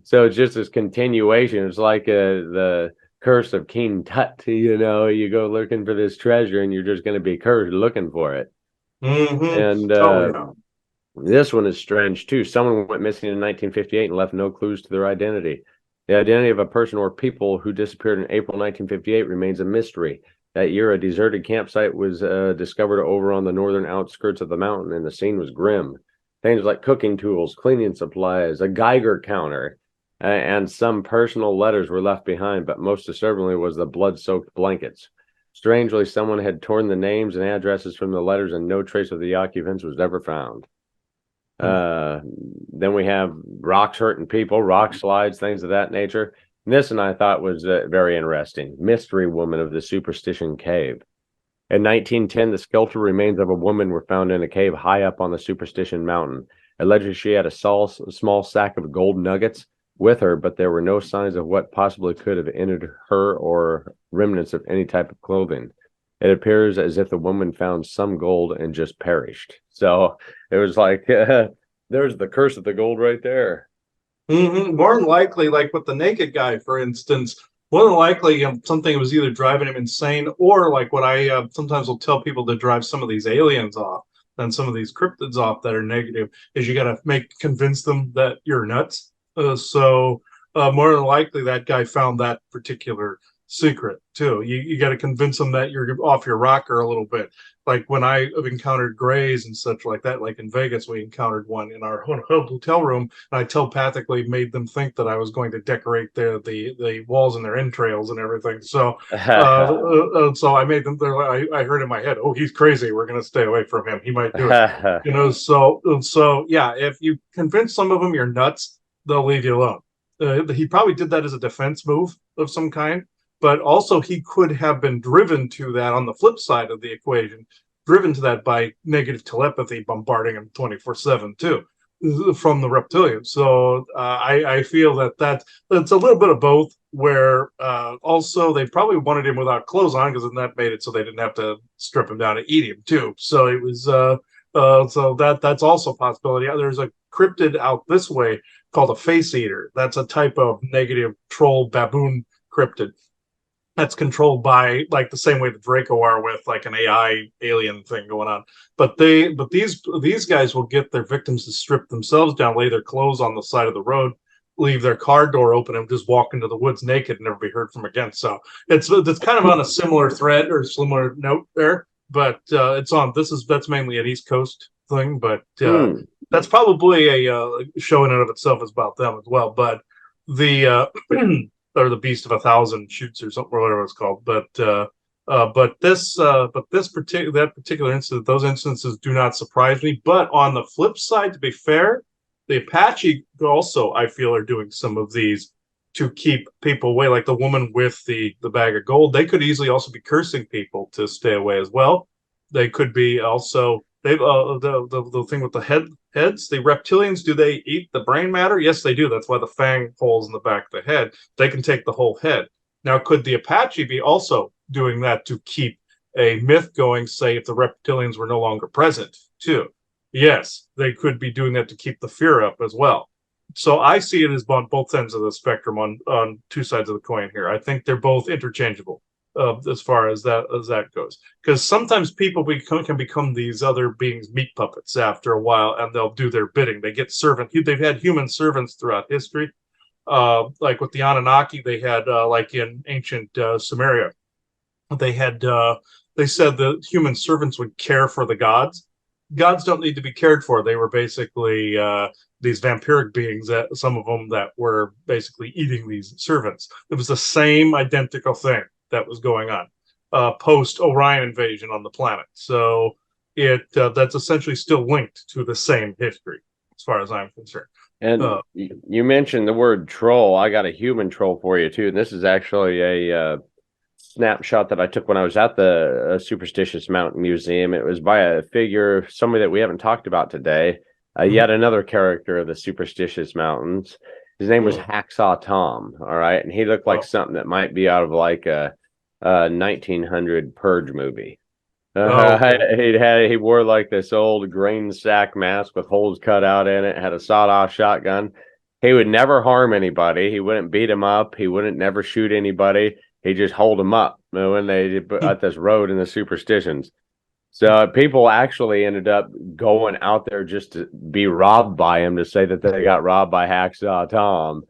So it's just this continuation. It's like the curse of King Tut. You know, you go looking for this treasure, and you're just going to be cursed looking for it. And this one is strange too. Someone went missing in 1958 and left no clues to their identity. The identity of a person or people who disappeared in April 1958 remains a mystery. That year, a deserted campsite was discovered over on the northern outskirts of the mountain, and the scene was grim. Things like cooking tools, cleaning supplies, a Geiger counter, and some personal letters were left behind, but most disturbingly was the blood-soaked blankets. Strangely, someone had torn the names and addresses from the letters, and no trace of the occupants was ever found. Then we have rocks hurting people, rock slides, things of that nature. And this one I thought was very interesting. Mystery woman of the Superstition Cave. In 1910, the skeletal remains of a woman were found in a cave high up on the Superstition Mountain. Allegedly, she had a small sack of gold nuggets with her, but there were no signs of what possibly could have entered her or remnants of any type of clothing. It appears as if the woman found some gold and just perished. So it was like, there's the curse of the gold right there. More than likely, like with the naked guy, for instance, more than likely something was either driving him insane, or like what I sometimes will tell people to drive some of these aliens off and some of these cryptids off that are negative is you got to convince them that you're nuts. So more than likely that guy found that particular secret too. You got to convince them that you're off your rocker a little bit. Like when I have encountered grays and such like that, like in Vegas, we encountered one in our hotel room, and I telepathically made them think that I was going to decorate the walls and their entrails and everything. So so I made them. I heard in my head, oh, he's crazy. We're going to stay away from him. He might do it. You know. So yeah, if you convince some of them you're nuts, they'll leave you alone. He probably did that as a defense move of some kind. But also he could have been driven to that on the flip side of the equation, driven to that by negative telepathy bombarding him 24/7 too, from the reptilians. So I feel that's a little bit of both, where also they probably wanted him without clothes on, because then that made it so they didn't have to strip him down and eat him too. So it was so that's also a possibility. There's a cryptid out this way called a face eater. That's a type of negative troll baboon cryptid. That's controlled by like the same way the Draco are, with like an AI alien thing going on. But these guys will get their victims to strip themselves down, lay their clothes on the side of the road, leave their car door open, and just walk into the woods naked and never be heard from again. So it's kind of on a similar thread or similar note there. But that's mainly an East Coast thing. But that's probably a show in and of itself is about them as well. But the or the Beast of 1,000 Shoots or something, or whatever it's called. But that particular incident, those instances do not surprise me. But on the flip side, to be fair, the Apache also, I feel, are doing some of these to keep people away. Like the woman with the bag of gold, they could easily also be cursing people to stay away as well. They could be also the thing with the heads. The reptilians, do they eat the brain matter? Yes, they do. That's why the fang holes in the back of the head. They can take the whole head. Now, could the Apache be also doing that to keep a myth going, say, if the reptilians were no longer present too? Yes, they could be doing that to keep the fear up as well. So I see it as on both ends of the spectrum, on two sides of the coin here. I think they're both interchangeable as far as that goes. Because sometimes people can become these other beings' meat puppets after a while, and they'll do their bidding. They get they've had human servants throughout history. Like with the Anunnaki, they had like in ancient Sumeria, they said the human servants would care for the gods. Gods don't need to be cared for. They were basically these vampiric beings, that some of them that were basically eating these servants. It was the same identical thing that was going on post Orion invasion on the planet. So that's essentially still linked to the same history, as far as I'm concerned. And you mentioned the word troll. I got a human troll for you too. And this is actually a snapshot that I took when I was at the Superstitious Mountain Museum. It was by a figure, somebody that we haven't talked about today, yet another character of the Superstitious Mountains. His name was Hacksaw Tom, all right? And he looked like something that might be out of like a 1900 Purge movie. He wore like this old grain sack mask with holes cut out in it, had a sawed-off shotgun. He would never harm anybody. He wouldn't beat him up. He wouldn't never shoot anybody. He just hold them up when they at this road in the Superstitions. So people actually ended up going out there just to be robbed by him, to say that they got robbed by Hacksaw Tom.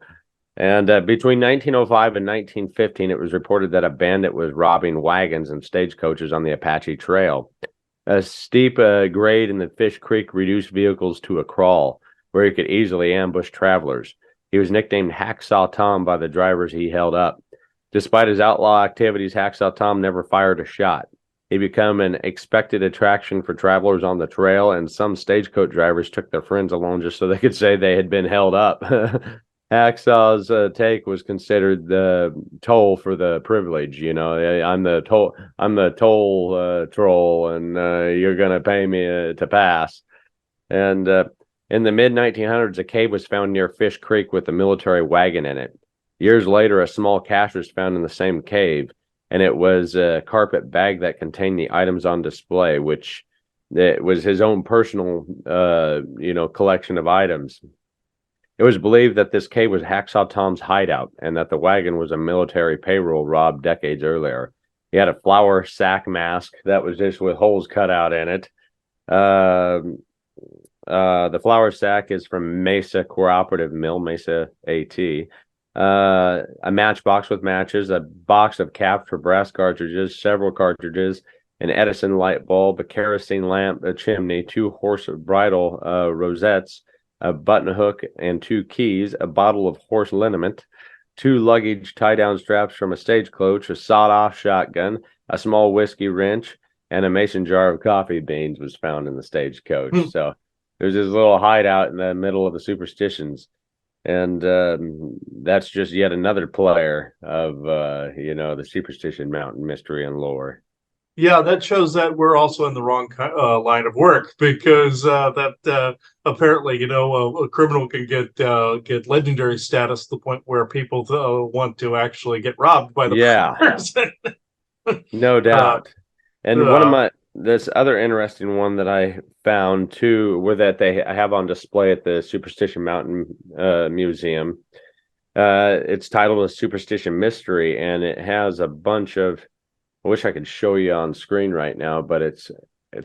And between 1905 and 1915, it was reported that a bandit was robbing wagons and stagecoaches on the Apache Trail. A steep grade in the Fish Creek reduced vehicles to a crawl, where he could easily ambush travelers. He was nicknamed Hacksaw Tom by the drivers he held up. Despite his outlaw activities, Hacksaw Tom never fired a shot. He became an expected attraction for travelers on the trail, and some stagecoach drivers took their friends along just so they could say they had been held up. Hacksaw's take was considered the toll for the privilege. You know, I'm the toll troll, and you're going to pay me to pass. And in the mid-1900s, a cave was found near Fish Creek with a military wagon in it. Years later, a small cache was found in the same cave, and it was a carpet bag that contained the items on display, which it was his own personal, collection of items. It was believed that this cave was Hacksaw Tom's hideout, and that the wagon was a military payroll robbed decades earlier. He had a flour sack mask that was just with holes cut out in it. The flour sack is from Mesa Cooperative Mill, Mesa AT. A matchbox with matches, a box of caps for brass cartridges, several cartridges, an Edison light bulb, a kerosene lamp, a chimney, 2 horse bridle rosettes, a button hook and 2 keys, a bottle of horse liniment, 2 luggage tie-down straps from a stagecoach, a sawed-off shotgun, a small whiskey wrench, and a mason jar of coffee beans was found in the stagecoach. So there's this little hideout in the middle of the Superstitions. And that's just yet another player of, the Superstition Mountain mystery and lore. Yeah, that shows that we're also in the wrong line of work, because apparently, a criminal can get legendary status to the point where people want to actually get robbed by the person. No doubt. And this other interesting one that I found too, where that they have on display at the Superstition Mountain Museum. It's titled A Superstition Mystery, and it has a bunch of, I wish I could show you on screen right now, but it's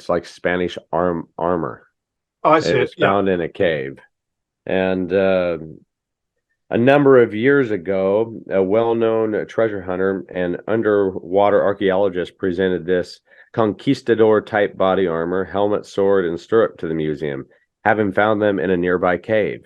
like Spanish armor. Oh, I see it. It's found in a cave. And a number of years ago, a well-known treasure hunter and underwater archaeologist presented this conquistador-type body armor, helmet, sword, and stirrup to the museum, having found them in a nearby cave.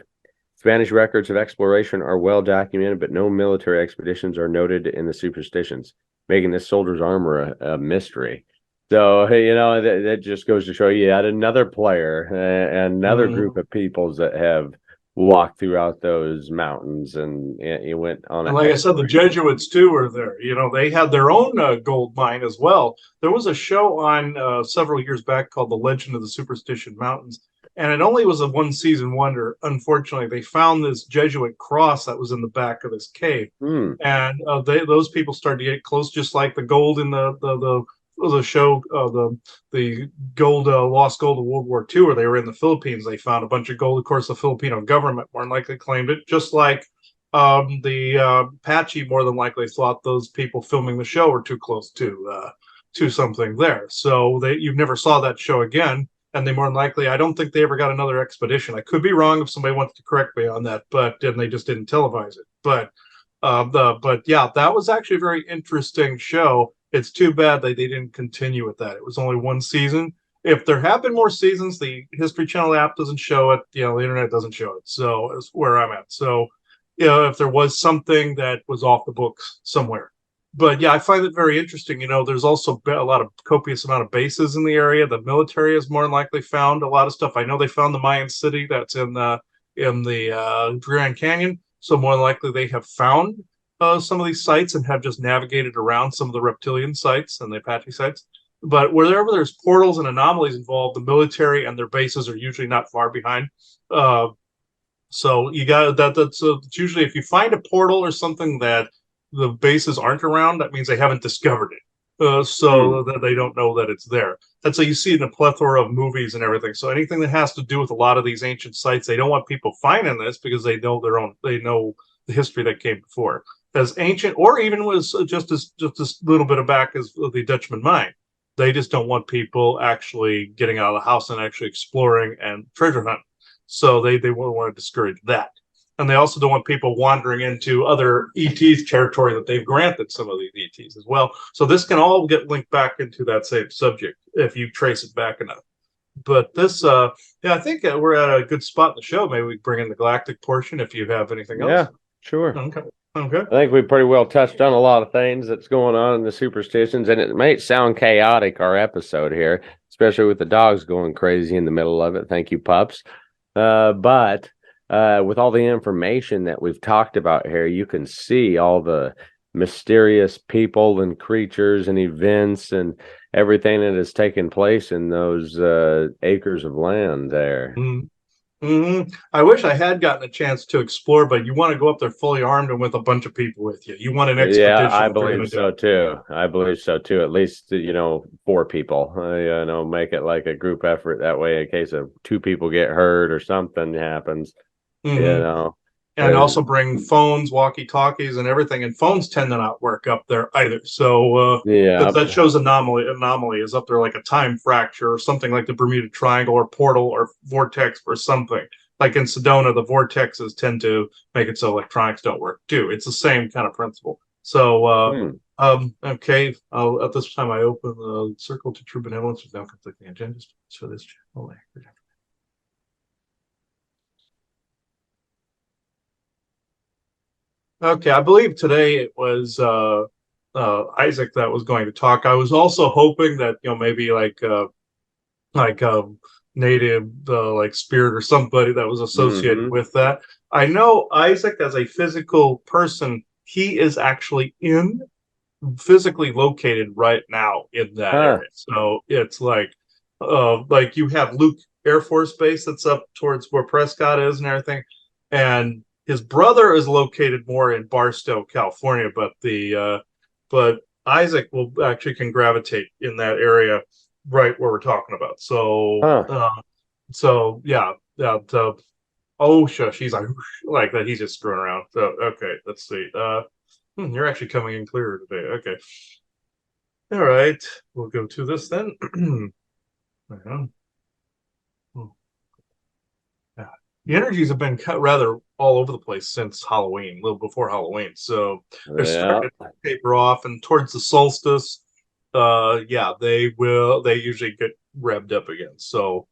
Spanish records of exploration are well documented, but no military expeditions are noted in the Superstitions, making this soldier's armor a mystery. So, that just goes to show you yet another player and another group of peoples that have walked throughout those mountains, and you went on. And like I said, the Jesuits too were there. They had their own gold mine as well. There was a show on several years back called The Legend of the Superstition Mountains, and it only was a 1-season wonder. Unfortunately, they found this Jesuit cross that was in the back of this cave, and those people started to get close, just like the gold in the show, the gold, lost gold of World War II, where they were in the Philippines. They found a bunch of gold. Of course, the Filipino government more than likely claimed it, just like the Apache more than likely thought those people filming the show were too close to something there. So you never saw that show again, and they more than likely, I don't think they ever got another expedition. I could be wrong if somebody wants to correct me on that, but they just didn't televise it. But that was actually a very interesting show. It's too bad they didn't continue with that. It was only 1 season. If there have been more seasons, the History Channel app doesn't show it. The internet doesn't show it. So it's where I'm at. So, if there was something that was off the books somewhere. But yeah, I find it very interesting. There's also a lot of copious amount of bases in the area. The military has more than likely found a lot of stuff. I know they found the Mayan city that's in the Grand Canyon. So more than likely they have found some of these sites and have just navigated around some of the reptilian sites and the Apache sites. But wherever there's portals and anomalies involved, the military and their bases are usually not far behind. So you got that's usually, if you find a portal or something that the bases aren't around, that means they haven't discovered it. So that they don't know that it's there. That's how you see it in a plethora of movies and everything. So anything that has to do with a lot of these ancient sites, they don't want people finding this because they know they know the history that came before. As ancient, or even was just as little bit of back as the Dutchman mine. They just don't want people actually getting out of the house and actually exploring and treasure hunting. So they won't want to discourage that. And they also don't want people wandering into other ETs territory that they've granted some of these ETs as well. So this can all get linked back into that same subject if you trace it back enough. But this, yeah, I think we're at a good spot in the show. Maybe we bring in the galactic portion if you have anything else. Yeah, sure. Okay. Okay. I think we pretty well touched on a lot of things that's going on in the superstitions, and it might sound chaotic, our episode here, especially with the dogs going crazy in the middle of it. Thank you, pups. But with all the information that we've talked about here, you can see all the mysterious people and creatures and events and everything that has taken place in those acres of land there. I wish I had gotten a chance to explore, but you want to go up there fully armed and with a bunch of people with you. You want an expedition. Yeah, I believe so too. I believe so too. At least 4 people. Make it like a group effort. That way, in case of 2 people get hurt or something happens, And also bring phones, walkie-talkies, and everything. And phones tend to not work up there either. So that shows anomaly is up there, like a time fracture or something like the Bermuda Triangle or portal or vortex or something. Like in Sedona, the vortexes tend to make it so electronics don't work too. It's the same kind of principle. So okay. At this time, I open the circle to true benevolence with no conflicting agendas for this channel. Okay, I believe today it was Isaac that was going to talk. I was also hoping that maybe like native like spirit or somebody that was associated with that. I know Isaac as a physical person, he is actually physically located right now in that area. So it's like you have Luke Air Force Base that's up towards where Prescott is and everything, and his brother is located more in Barstow, California, but Isaac can gravitate in that area right where we're talking about. So OSHA, she's like that. He's just screwing around. So okay, let's see. You're actually coming in clearer today. Okay, all right, we'll go to this then. The energies have been rather all over the place since Halloween, a little before Halloween. So they're starting to taper off, and towards the solstice, they usually get revved up again. So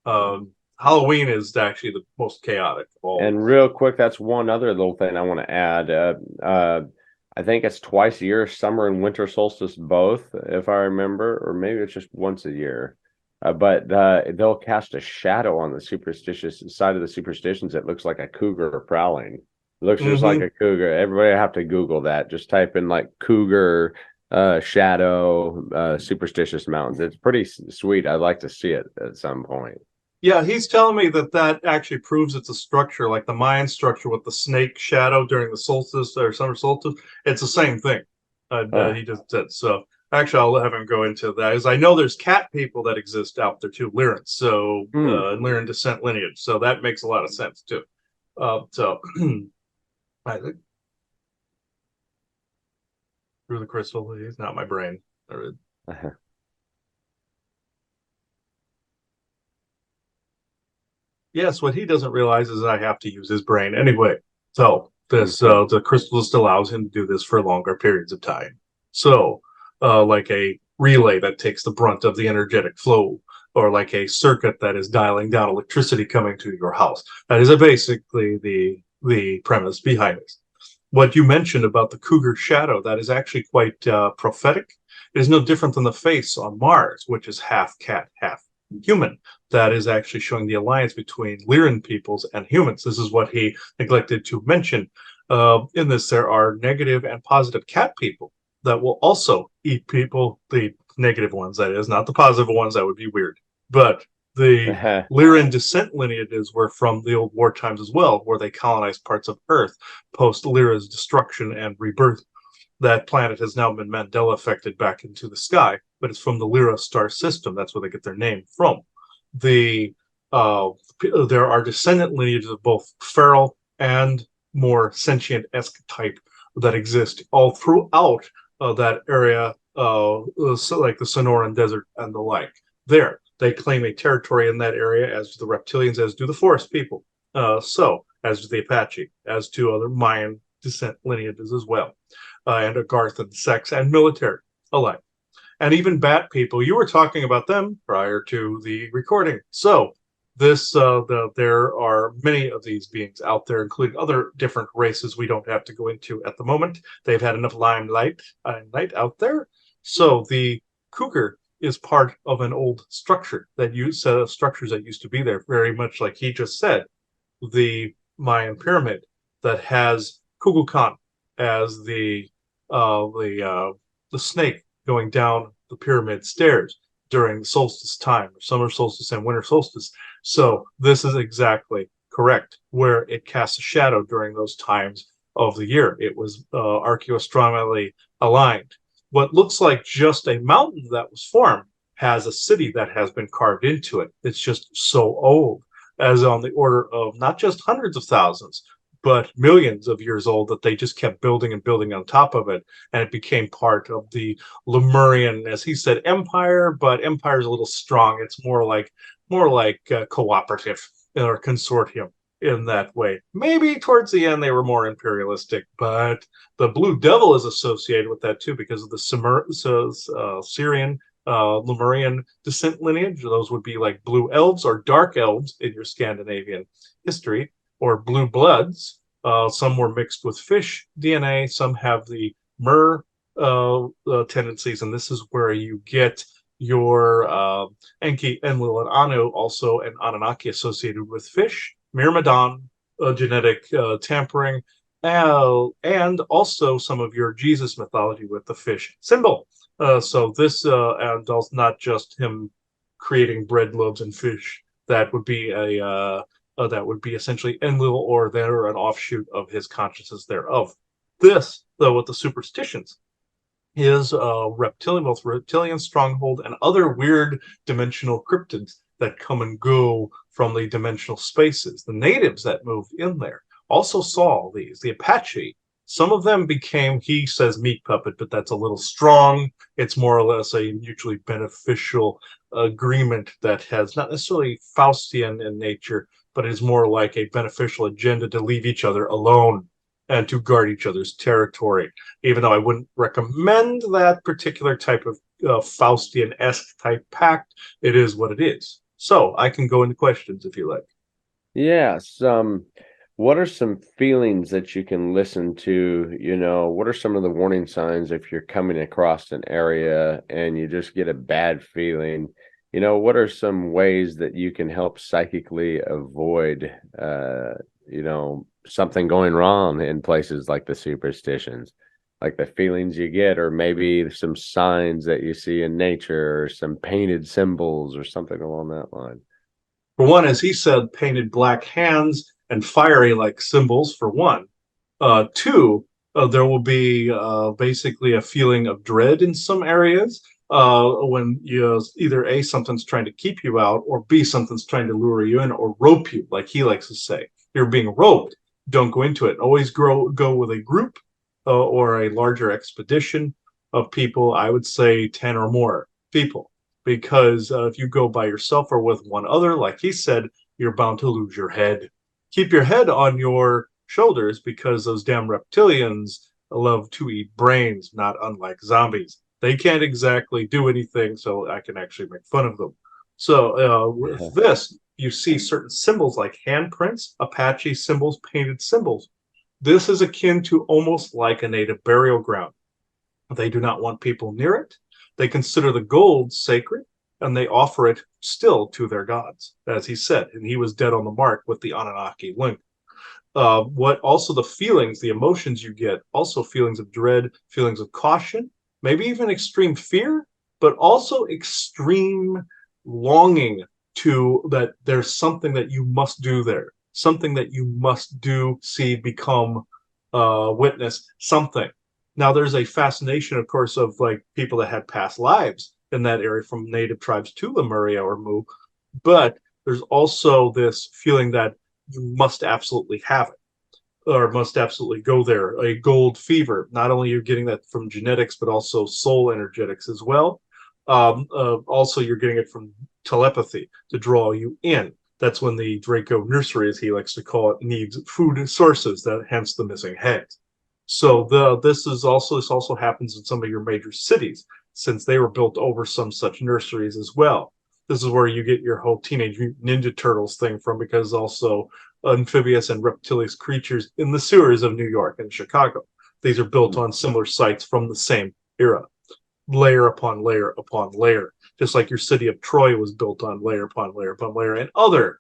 Halloween is actually the most chaotic of all. And real quick, that's one other little thing I want to add. I think it's twice a year, summer and winter solstice both, if I remember, or maybe it's just once a year. But they'll cast a shadow on the superstitious side of the superstitions. It looks like a cougar prowling. It looks just like a cougar. Everybody have to Google that. Just type in like cougar shadow superstitious mountains. It's pretty sweet. I'd like to see it at some point. Yeah, he's telling me that actually proves it's a structure, like the Mayan structure with the snake shadow during the solstice or summer solstice. It's the same thing. He just said so. Actually, I'll have him go into that, as I know there's cat people that exist out there too, Lyran. So Lyran descent lineage. So that makes a lot of sense too. I think through the crystal, it's not my brain. Yes, what he doesn't realize is that I have to use his brain anyway. So this the crystalist allows him to do this for longer periods of time. So like a relay that takes the brunt of the energetic flow, or like a circuit that is dialing down electricity coming to your house. That is basically the premise behind this. What you mentioned about the cougar shadow, that is actually quite prophetic. It is no different than the face on Mars, which is half cat, half human. That is actually showing the alliance between Lyran peoples and humans. This is what he neglected to mention. In this, there are negative and positive cat people that will also eat people, the negative ones, that is, not the positive ones, that would be weird. But the Lyran descent lineages were from the old war times as well, where they colonized parts of Earth post Lyra's destruction and rebirth. That planet has now been Mandela affected back into the sky, but it's from the Lyra star system. That's where they get their name from. The there are descendant lineages of both feral and more sentient-esque type that exist all throughout that area, so like the Sonoran Desert and the like. There, they claim a territory in that area, as do the reptilians, as do the forest people. So, as do the Apache, as do other Mayan descent lineages as well, and Agarthan sects and military alike. And even bat people, you were talking about them prior to the recording. So, there are many of these beings out there, including other different races we don't have to go into at the moment. They've had enough limelight out there. So the cougar is part of an old structure set of structures that used to be there, very much like he just said, the Mayan pyramid that has Kukulkan as the snake going down the pyramid stairs during solstice time, summer solstice and winter solstice. So this is exactly correct, where it casts a shadow during those times of the year. It was archaeoastronomically aligned. What looks like just a mountain that was formed has a city that has been carved into it. It's just so old, as on the order of not just hundreds of thousands, but millions of years old, that they just kept building and building on top of it. And it became part of the Lemurian, as he said, empire, but empire is a little strong. It's more like cooperative or consortium in that way. Maybe towards the end they were more imperialistic, but the Blue Devil is associated with that too because of the Syrian Lemurian descent lineage. Those would be like blue elves or dark elves in your Scandinavian history, or blue bloods. Some were mixed with fish DNA. Some have the mer tendencies, and this is where you get your Enki, Enlil, and Anu, also an Anunnaki associated with fish, Myrmidon, genetic tampering, and also some of your Jesus mythology with the fish symbol. So this, and also not just him creating bread, loaves, and fish. That would be that would be essentially Enlil, or they're an offshoot of his consciousness thereof. This, though, with the superstitions, is both reptilian stronghold and other weird dimensional cryptids that come and go from the dimensional spaces. The natives that moved in there also saw these. The Apache, some of them became, he says, meat puppet, but that's a little strong. It's more or less a mutually beneficial agreement that has not necessarily Faustian in nature, but is more like a beneficial agenda to leave each other alone and to guard each other's territory. Even though I wouldn't recommend that particular type of Faustian-esque type pact, it is what it is. So I can go into questions if you like. Yes. What are some feelings that you can listen to? What are some of the warning signs if you're coming across an area and you just get a bad feeling? What are some ways that you can help psychically avoid, something going wrong in places like the superstitions, like the feelings you get, or maybe some signs that you see in nature, or some painted symbols or something along that line? For one, as he said, painted black hands and fiery like symbols, for one. Two, there will be basically a feeling of dread in some areas when either A, something's trying to keep you out, or B, something's trying to lure you in or rope you, like he likes to say. You're being roped. Don't go into it. Always go with a group or a larger expedition of people. I would say 10 or more people, because if you go by yourself or with one other, like he said, you're bound to lose your head. Keep your head on your shoulders, because those damn reptilians love to eat brains, not unlike zombies. They can't exactly do anything, so I can actually make fun of them. So with this, you see certain symbols like handprints, Apache symbols, painted symbols. This is akin to almost like a native burial ground. They do not want people near it. They consider the gold sacred, and they offer it still to their gods, as he said, and he was dead on the mark with the Anunnaki link. What also the feelings, the emotions you get, also feelings of dread, feelings of caution, maybe even extreme fear, but also extreme longing to that there's something that you must do there, something that you must do, see, become, witness, something. Now, there's a fascination, of course, of like people that had past lives in that area from native tribes to Lemuria or Mu, but there's also this feeling that you must absolutely have it or must absolutely go there. A gold fever. Not only you're getting that from genetics, but also soul energetics as well. Also, you're getting it from telepathy to draw you in. That's when the Draco nursery, as he likes to call it, needs food sources. That hence the missing heads. So this also happens in some of your major cities since they were built over some such nurseries as well. This is where you get your whole Teenage Mutant Ninja Turtles thing from, because also amphibious and reptilious creatures in the sewers of New York and Chicago. These are built on similar sites from the same era, layer upon layer upon layer, just like your city of Troy was built on layer upon layer upon layer and other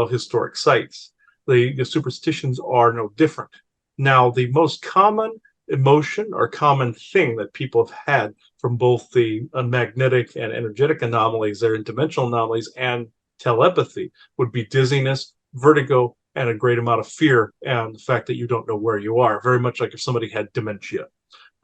historic sites. The superstitions are no different. Now, the most common emotion or common thing that people have had from both the magnetic and energetic anomalies, their interdimensional anomalies, and telepathy would be dizziness, vertigo, and a great amount of fear, and the fact that you don't know where you are. Very much like if somebody had dementia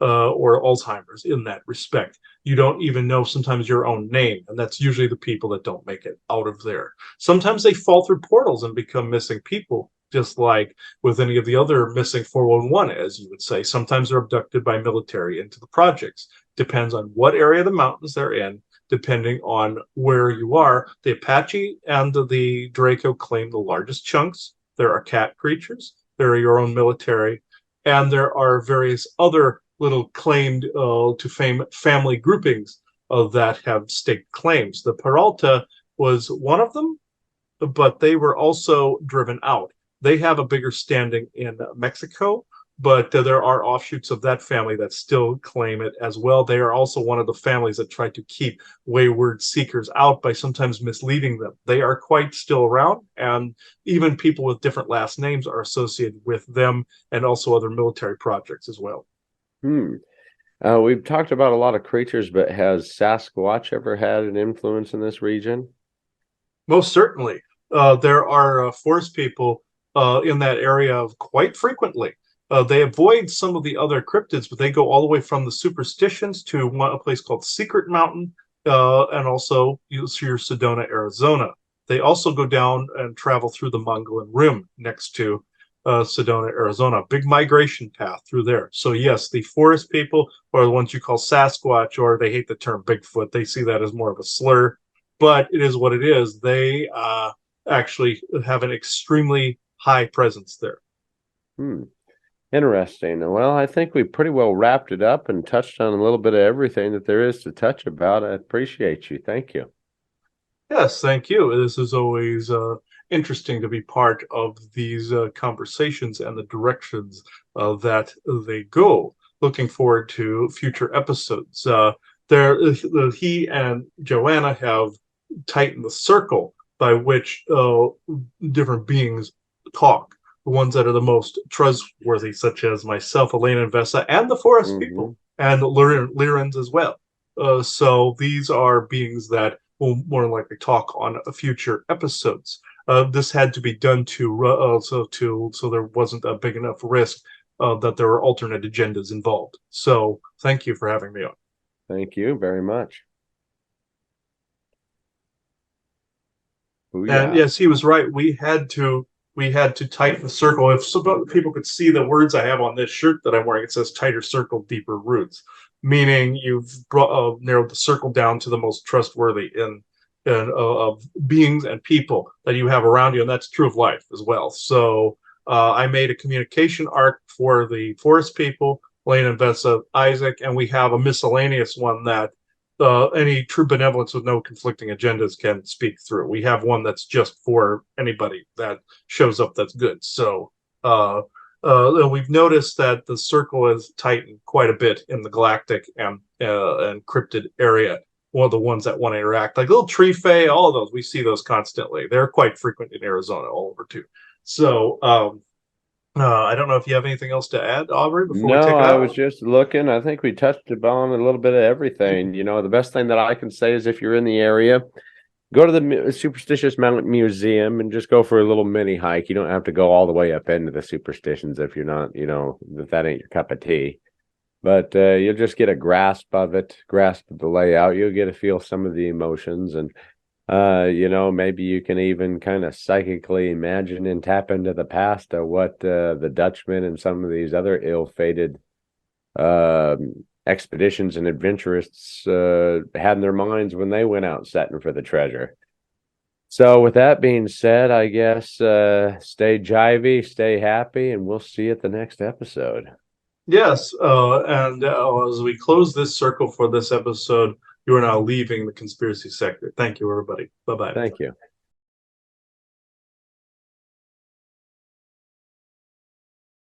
or Alzheimer's in that respect. You don't even know sometimes your own name, and that's usually the people that don't make it out of there. Sometimes they fall through portals and become missing people, just like with any of the other missing 411, as you would say. Sometimes they're abducted by military into the projects. Depends on what area of the mountains they're in, depending on where you are. The Apache and the Draco claim the largest chunks. There are cat creatures, there are your own military, and there are various other little claimed to fame family groupings that have staked claims. The Peralta was one of them, but they were also driven out. They have a bigger standing in Mexico, but there are offshoots of that family that still claim it as well. They are also one of the families that try to keep wayward seekers out by sometimes misleading them. They are quite still around, and even people with different last names are associated with them and also other military projects as well. We've talked about a lot of creatures, but has Sasquatch ever had an influence in this region? Most certainly. There are forest people in that area quite frequently. They avoid some of the other cryptids, but they go all the way from the Superstitions to a place called Secret Mountain, and also your Sedona, Arizona. They also go down and travel through the Mongolian Rim next to Sedona, Arizona. Big migration path through there. So yes, the forest people are the ones you call Sasquatch, or they hate the term Bigfoot. They see that as more of a slur, but it is what it is. They actually have an extremely high presence there. Interesting. Well, I think we pretty well wrapped it up and touched on a little bit of everything that there is to touch about. I appreciate you. Thank you. Yes, thank you. This is always interesting to be part of these conversations and the directions that they go. Looking forward to future episodes. He and Joanna have tightened the circle by which different beings talk. The ones that are the most trustworthy, such as myself, Elena and Vesa, and the forest people, and Lyrans as well. So these are beings that will more likely talk on future episodes. This had to be done so there wasn't a big enough risk that there were alternate agendas involved. So thank you for having me on. Thank you very much. And yes, he was right. We had to tighten the circle. If some people could see the words I have on this shirt that I'm wearing, it says "tighter circle, deeper roots," meaning you've narrowed the circle down to the most trustworthy of beings and people that you have around you, and that's true of life as well. So I made a communication arc for the forest people, Lane and Vesa, Isaac, and we have a miscellaneous one that any true benevolence with no conflicting agendas can speak through. We have one that's just for anybody that shows up that's good. So we've noticed that the circle has tightened quite a bit in the galactic and cryptid area. One of the ones that want to interact, like little tree fae, all of those, we see those constantly. They're quite frequent in Arizona, all over too. So I don't know if you have anything else to add, Aubrey, before we No, take it I out. was just looking. I think we touched upon a little bit of everything. You know, the best thing that I can say is if you're in the area, go to the Superstitious Mountain Museum and just go for a little mini hike. You don't have to go all the way up into the superstitions if you're not, if that ain't your cup of tea. But you'll just get a grasp of it, grasp of the layout. You'll get to feel some of the emotions, and maybe you can even kind of psychically imagine and tap into the past of what the Dutchmen and some of these other ill-fated expeditions and adventurists had in their minds when they went out setting for the treasure. So with that being said, I guess stay jivey, stay happy, and we'll see you at the next episode. Yes, and as we close this circle for this episode, you are now leaving the conspiracy sector. Thank you, everybody. Bye-bye. Thank you.